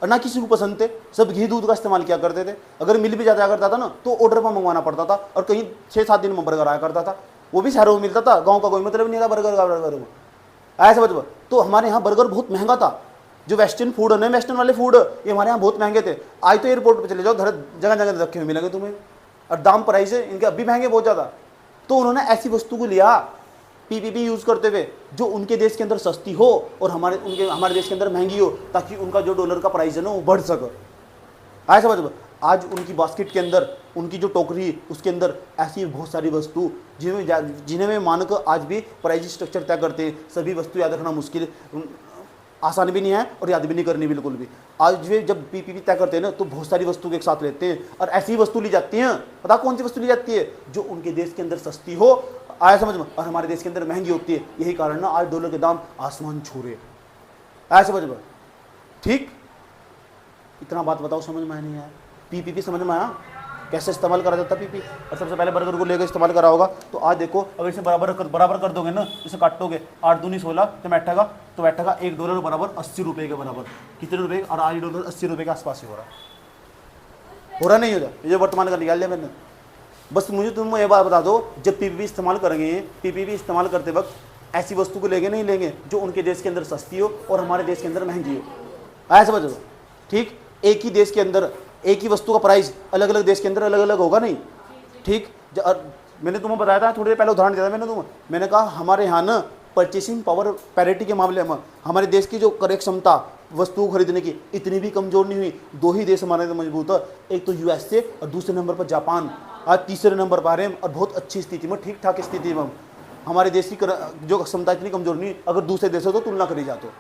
और ना किसी को पसंद थे, सब घी दूध का इस्तेमाल किया करते थे। अगर मिल भी जाया करता था ना तो ऑर्डर पर मंगवाना पड़ता था, और कहीं 6-7 दिन में बर्गर आया करता था। वो भी शहरों में मिलता था, गांव का कोई मतलब नहीं था बर्गर का। ऐसा समझ। तो हमारे यहाँ बर्गर बहुत महंगा था। जो वेस्टर्न फूड है ना, वेस्टर्न वाले फूड, ये हमारे यहाँ बहुत महंगे थे। आज तो एयरपोर्ट पर चले जाओ, जगह जगह रखे हुए मिलेंगे तुम्हें, और दाम प्राइस है इनके अभी महंगे बहुत ज़्यादा। तो उन्होंने ऐसी वस्तु को लिया पीपीपी यूज़ करते हुए जो उनके देश के अंदर सस्ती हो और हमारे देश के अंदर महंगी हो, ताकि उनका जो डॉलर का प्राइस है ना वो बढ़ सके। ऐसा समझ। आज उनकी बास्केट के अंदर, उनकी जो टोकरी, उसके अंदर ऐसी बहुत सारी वस्तु जिन्हें में मानक आज भी प्राइस स्ट्रक्चर तय करते हैं। सभी वस्तु याद रखना मुश्किल, आसान भी नहीं है और याद भी नहीं करनी बिल्कुल भी। आज वे जब पीपीपी तय करते हैं ना तो बहुत सारी वस्तु के एक साथ लेते हैं, और ऐसी वस्तु ली जाती हैं। पता कौन सी वस्तु ली जाती है? जो उनके देश के अंदर सस्ती हो, आया समझ में, और हमारे देश के अंदर महंगी होती है। यही कारण ना आज डॉलर के दाम आसमान छू रहे। आया समझ में? ठीक, इतना बात बताओ समझ में नहीं आया? पीपीपी समझ में आया कैसे इस्तेमाल करा जाता पीपी? और सबसे पहले बर्गर को लेकर इस्तेमाल करा होगा। तो आज देखो, अगर इसे बराबर कर दोगे ना, इसे काटोगे 8 दूनी 16 तो बैठेगा $1 बराबर 80 रुपये के बराबर। कितने रुपये? और आज डॉलर 80 रुपये के आसपास ही हो रहा नहीं हो रहा। ये वर्तमान का निकाल लिया मैंने। बस मुझे तुम ये बात बता दो, जब पीपीपी इस्तेमाल करेंगे, पीपीपी इस्तेमाल करते वक्त ऐसी वस्तु को लेंगे नहीं लेंगे जो उनके देश के अंदर सस्ती हो और हमारे देश के अंदर महंगी हो। ऐसा समझ लो। ठीक, एक ही देश के अंदर एक ही वस्तु का प्राइस अलग अलग देश के अंदर अलग अलग होगा नहीं। ठीक, मैंने तुम्हें बताया था थोड़ी देर पहले, उदाहरण दिया था मैंने कहा हमारे यहाँ ना परचेसिंग पावर पैरिटी के मामले में हमारे देश की जो क्रय क्षमता वस्तु खरीदने की इतनी भी कमजोर नहीं हुई। दो ही देश हमारे मजबूत है, एक तो यूएसए और दूसरे नंबर पर जापान। आज तीसरे नंबर पर आ रहे हैं और बहुत अच्छी स्थिति में, ठीक ठाक स्थिति में। हमारे देश की जो क्षमता इतनी कमजोर नहीं, अगर दूसरे देशों तो तुलना करी जाए तो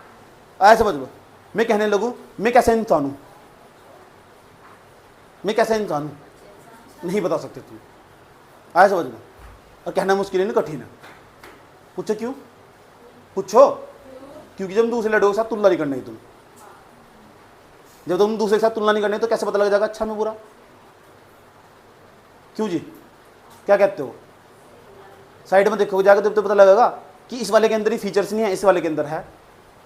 ऐसा समझ लो। मैं कहने लगूँ मैं कैसा इंसान हूँ, मैं कैसा इंसान हूँ नहीं बता सकते तुम, ऐसा समझ लो। और कहना मुश्किल है ना, कठिन है। पूछो क्यों, पूछो क्योंकि जब दूसरे लड़कों के साथ तुलना नहीं करनी तुम, जब तुम दूसरे के साथ तुलना नहीं करनी तो कैसे पता लग जाएगा अच्छा में बुरा। क्यों जी, क्या कहते हो? साइड में देखो जाकर तब तो पता लगेगा कि इस वाले के अंदर ही फीचर्स नहीं है, इस वाले के अंदर है।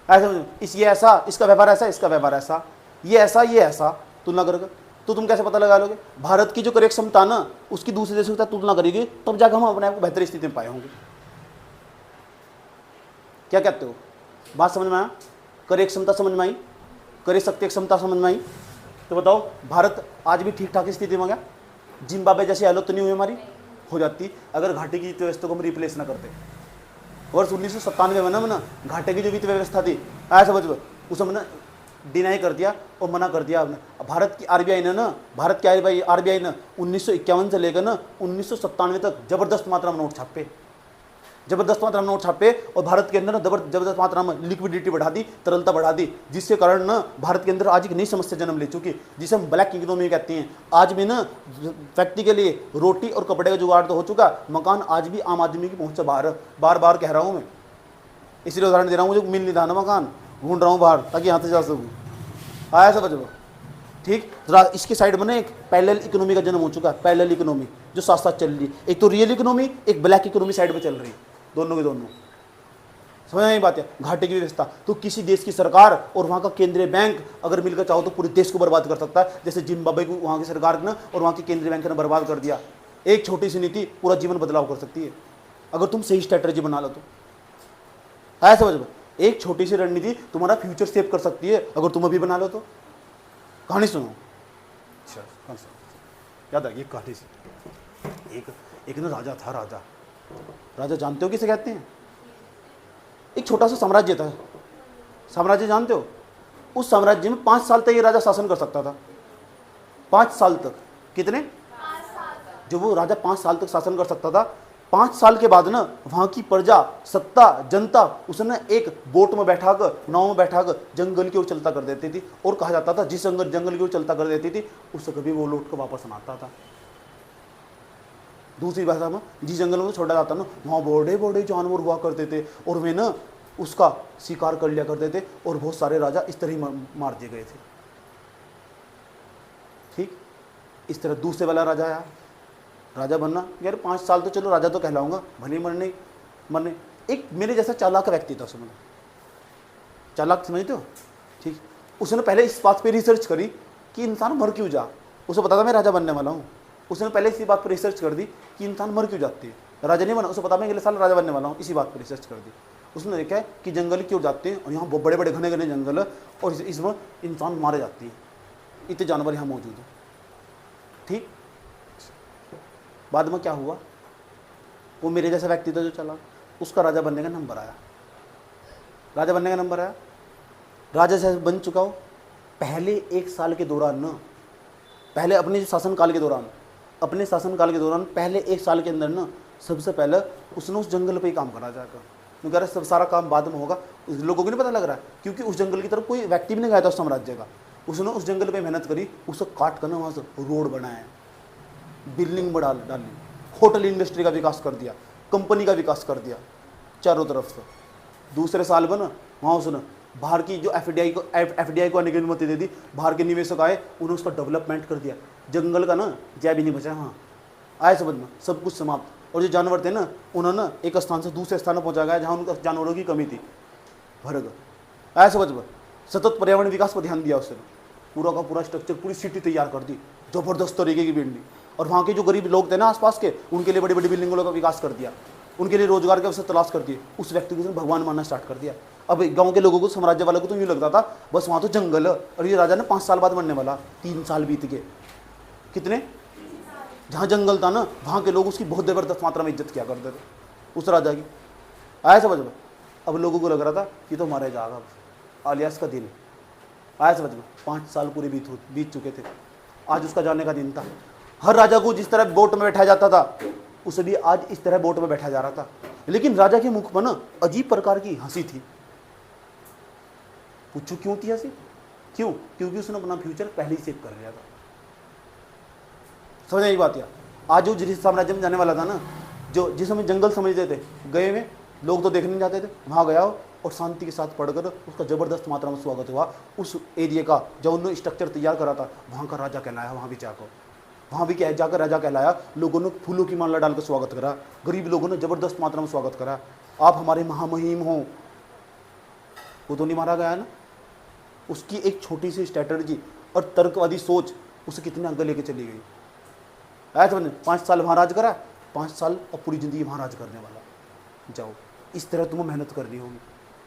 ऐसा इस ये ऐसा, इसका व्यवहार ऐसा, इसका व्यवहार ऐसा, ये ऐसा ये ऐसा, तुलना करोगे तो तुम कैसे पता लगा लोगे? भारत की जो क्रय क्षमता ना उसकी दूसरे देशों के साथ तुलना करेगी तब जाकर हम अपने आप को बेहतर स्थिति में पाए होंगे। क्या कहते हो? बात समझ में आया? क्रय क्षमता समझ में आई, क्रय शक्ति क्षमता समझ में आई? तो बताओ भारत आज भी ठीक ठाक स्थिति में गया? जिम्बाब्वे जैसी हालत तो नहीं हुई हमारी? हो जाती अगर घाटे की वित्त व्यवस्था को हम रिप्लेस ना करते। वर्ष 1997 में ना घाटे की जो वित्त व्यवस्था थी ऐसा समझ उसे मैंने डिनाई कर दिया और मना कर दिया आपने। भारत की आरबीआई ने ना, भारत की आरबीआई ने 1951 से लेकर ना 1997 तक जबरदस्त मात्रा में नोट छापे, जबरदस्त मात्रा में नोट छापे और भारत के अंदर ना जबरदस्त मात्रा में लिक्विडिटी बढ़ा दी, तरलता बढ़ा दी, जिसके कारण ना भारत के अंदर आज एक नई समस्या जन्म ले चुकी जिसे हम ब्लैक इकोनॉमी कहते हैं। आज भी ना व्यक्ति के लिए रोटी और कपड़े का जुगाड़ तो हो चुका, मकान आज भी आम आदमी की पहुंच से बाहर। बार बार कह रहा हूँ मैं, इसलिए उदाहरण दे रहा हूँ, मुझे मिल नहीं था ना मकान, ढूंढ रहा हूँ बाहर ताकि यहाँ से जा सकूँ। आया समझ लो, ठीक। इसके साइड में ना एक पैरेलल इकोनॉमी का जन्म हो चुका है, पैरेलल इकोनॉमी जो साथ साथ चल रही है। एक तो रियल इकोनॉमी, एक ब्लैक इकोनॉमी साइड में चल रही है, दोनों के दोनों। समझ में बात है? घाटे की व्यवस्था तो किसी देश की सरकार और वहाँ का केंद्रीय बैंक अगर मिलकर चाहो तो पूरे देश को बर्बाद कर सकता है। जैसे जिम्बाब्वे को वहाँ की सरकार ने और वहाँ के केंद्रीय बैंक ने बर्बाद कर दिया। एक छोटी सी नीति पूरा जीवन बदलाव कर सकती है अगर तुम सही स्ट्रेटजी बना लो तो। आया समझ में? एक छोटी सी रणनीति तुम्हारा फ्यूचर सेव कर सकती है अगर तुम अभी बना लो तो। कहानी सुनो, अच्छा याद आ गई कहानी से। एक ना राजा था, राजा जानते हो किसे कहते हैं? एक छोटा सा साम्राज्य था, साम्राज्य जानते हो? उस साम्राज्य में 5 साल तक ये राजा शासन कर सकता था। 5 साल तक। कितने? 5 साल तक। जो वो राजा 5 साल तक शासन कर सकता था, 5 साल के बाद ना वहाँ की प्रजा, सत्ता, जनता उसने एक बोट में बैठाकर, नाव में बैठाकर जंगल की ओर चलता कर देती थी। और कहा जाता था जिस जंगल की ओर चलता कर देती थी उससे कभी वो लौट कर वापस आता था। दूसरी भाषा में जिस जंगल में छोड़ा जाता ना वहाँ बड़े बड़े जानवर हुआ करते थे और वे ना उसका शिकार कर लिया करते थे और बहुत सारे राजा इस तरह ही मार दिए गए थे। ठीक इस तरह दूसरे वाला राजा आया, राजा बनना यार 5 साल तो चलो राजा तो कहलाऊंगा, भले मरने एक मेरे जैसा चालाक व्यक्ति था। समझ चालाक समझते हो? ठीक उसने पहले इस बात पे रिसर्च करी कि इंसान मर क्यों जा। उसे पता था मैं राजा बनने वाला हूँ, उसने पहले इसी बात पर रिसर्च कर दी कि इंसान मर क्यों जाते हैं। राजा नहीं बना, उसे पता मैं अगले साल राजा बनने वाला हूँ, इसी बात पर रिसर्च कर दी। उसने देखा है कि जंगल क्यों जाते हैं और यहाँ बहुत बड़े बड़े घने घने जंगल है और इसमें इंसान मारे जाते हैं, इतने जानवर यहाँ मौजूद हैं। ठीक बाद में क्या हुआ, वो मेरे जैसा व्यक्ति था जो चला, उसका राजा बनने का नंबर आया, राजा बनने का नंबर आया। राजा से बन चुका हो पहले 1 साल के दौरान ना, पहले अपने शासनकाल के दौरान पहले 1 साल के अंदर ना सबसे पहले उसने उस जंगल पे ही काम करा जाकर, क्योंकि अरे सब सारा काम बाद में होगा, लोगों को नहीं पता लग रहा है क्योंकि उस जंगल की तरफ कोई व्यक्ति भी नहीं गया था उस साम्राज्य का। उसने उस जंगल पे मेहनत करी, उसे काट कर ना वहाँ से रोड बनाए, बिल्डिंग बढ़ा डाली, होटल इंडस्ट्री का विकास कर दिया, कंपनी का विकास कर दिया चारों तरफ से। दूसरे साल में ना वहाँ उसने बाहर की जो एफडीआई को आने की अनुमति दे दी, बाहर के निवेशक आए, उन्होंने उसका डेवलपमेंट कर दिया। जंगल का ना जय भी नहीं बचा, वहाँ आए समझ में, सब कुछ समाप्त। और जो जानवर थे ना उन्होंने एक स्थान से दूसरे स्थान पर पहुँचा गया जहाँ उनका जानवरों की कमी थी, भर गया। आए समझ में, सतत पर्यावरण विकास पर ध्यान दिया उसने, पूरा का पूरा स्ट्रक्चर, पूरी सिटी तैयार कर दी, जबरदस्त तरीके की बिल्डिंग। और वहाँ के जो गरीब लोग थे ना आसपास के, उनके लिए बड़ी बड़ी बिल्डिंगों का विकास कर दिया, उनके लिए रोजगार के अवसर तलाश कर दिए। उस व्यक्ति को भगवान मानना स्टार्ट कर दिया। अब गांव के लोगों को, साम्राज्य वालों को तो यूँ लगता था बस वहाँ तो जंगल है, और ये राजा ने 5 साल बाद बनने वाला। 3 साल बीत गए। कितने? जहाँ जंगल था ना वहाँ के लोग उसकी बहुत ज़बरदस्त मात्रा में इज्जत किया करते थे उस राजा की। आया समझ में? अब लोगों को लग रहा था कि तो मारे जाएगा, आलियास का दिल आया समझ में? 5 साल पूरे बीत चुके थे, आज उसका जाने का दिन था। हर राजा को जिस तरह बोट में बैठाया जाता था, उसे भी आज इस तरह बोट में बैठा जा रहा था। लेकिन राजा के मुख पर ना अजीब प्रकार की हंसी थी। पूछो क्यों थी हंसी? क्यों? क्योंकि उसने अपना फ्यूचर पहले ही सेव कर लिया था। समझ आई बात? यार आज जो जिस साम्राज्य में जाने वाला था ना, जो जिस समय जंगल समझते थे, गए में लोग तो देखने नहीं जाते थे, वहां गया और शांति के साथ पढ़कर उसका जबरदस्त मात्रा में स्वागत हुआ। उस एरिया का जो उन्होंने स्ट्रक्चर तैयार करा था, वहां का राजा कहलाया। वहां भी क्या जाकर राजा कहलाया। लोगों ने फूलों की माला डालकर स्वागत करा, गरीब लोगों ने जबरदस्त मात्रा में स्वागत करा। आप हमारे महामहिम हो। वो तो नहीं मारा गया ना। उसकी एक छोटी सी स्ट्रैटेजी और तर्कवादी सोच उसे कितने आगे लेके चली गई। आया समझ? 5 साल वहां राज करा, 5 साल और पूरी जिंदगी वहां राज करने वाला। जाओ, इस तरह तुम्हें मेहनत करनी होगी।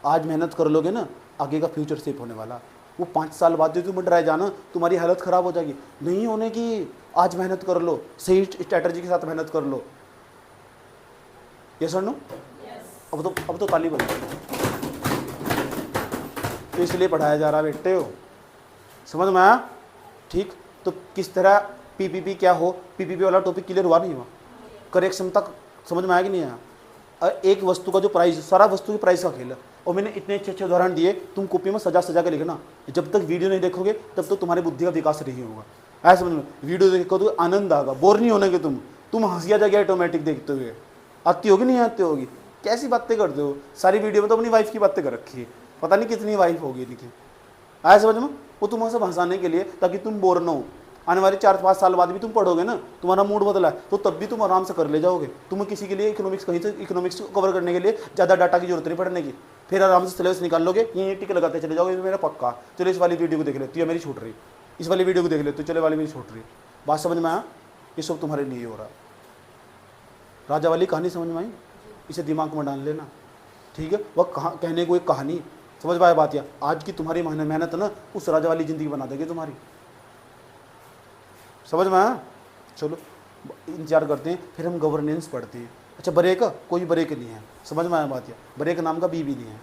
आज मेहनत कर लोगे ना, आगे का फ्यूचर सेफ होने वाला। वो 5 साल बाद जो तुम डराए जाना, तुम्हारी हालत खराब हो जाएगी। नहीं होने की, आज मेहनत कर लो, सही स्ट्रैटेजी के साथ मेहनत कर लो। ये सर नो? अब तो ताली बज गई। तो इसलिए पढ़ाया जा रहा बेटे हो, समझ में आया? ठीक। तो किस तरह पीपीपी क्या हो, पीपीपी वाला टॉपिक क्लियर हुआ नहीं हुआ? करेक्शन तक समझ में आया कि नहीं आया? एक वस्तु का जो प्राइस, सारा वस्तु की प्राइस का खेल है। और मैंने इतने अच्छे उदाहरण दिए, तुम कॉपी में सजा सजा के लिखना। जब तक वीडियो नहीं देखोगे तब तक तुम्हारी बुद्धि का विकास नहीं होगा। ऐसा समझ में? वीडियो देखो तो आनंद आएगा, बोर नहीं होने के तुम हंसिया जाएगा ऑटोमेटिक देखते हुए। आती होगी नहीं आती होगी? कैसी बातें करते हो? सारी वीडियो में तो अपनी वाइफ की बातें कर रखी है, पता नहीं कितनी वाइफ होगी इनकी। आया समझ में? वो तुम्हें सब हंसाने के लिए, ताकि तुम बोर ना हो। आने वाले 4-5 साल बाद भी तुम पढ़ोगे ना, तुम्हारा मूड बदला है तो तब भी तुम आराम से कर ले जाओगे। तुम्हें किसी के लिए इकोनॉमिक्स, कहीं से इकोनॉमिक्स को कवर करने के लिए ज़्यादा डाटा की जरूरत नहीं पड़ने की। फिर आराम से सिलेबस निकाल लोगे, ये टिक लगाते चले जाओगे, मेरा पक्का। चलो इस वाली वीडियो को देख लेती है, मेरी छूट रही। इस वाली वीडियो को देख लेते, चले वाली मेरी छूट रही। बात समझ में आया? ये सब तुम्हारे लिए हो रहा। राजा वाली कहानी समझ में आई? इसे दिमाग में डाल लेना, ठीक है? वह कहने को एक कहानी, समझ पाए बात? या आज की तुम्हारी मेहनत ना उस राजा वाली ज़िंदगी बना देगी तुम्हारी। समझ में आया? चलो इंतजार करते हैं, फिर हम गवर्नेंस पढ़ते हैं। अच्छा, ब्रेक? कोई ब्रेक नहीं है। समझ में आया बात? या ब्रेक नाम का बी भी नहीं है।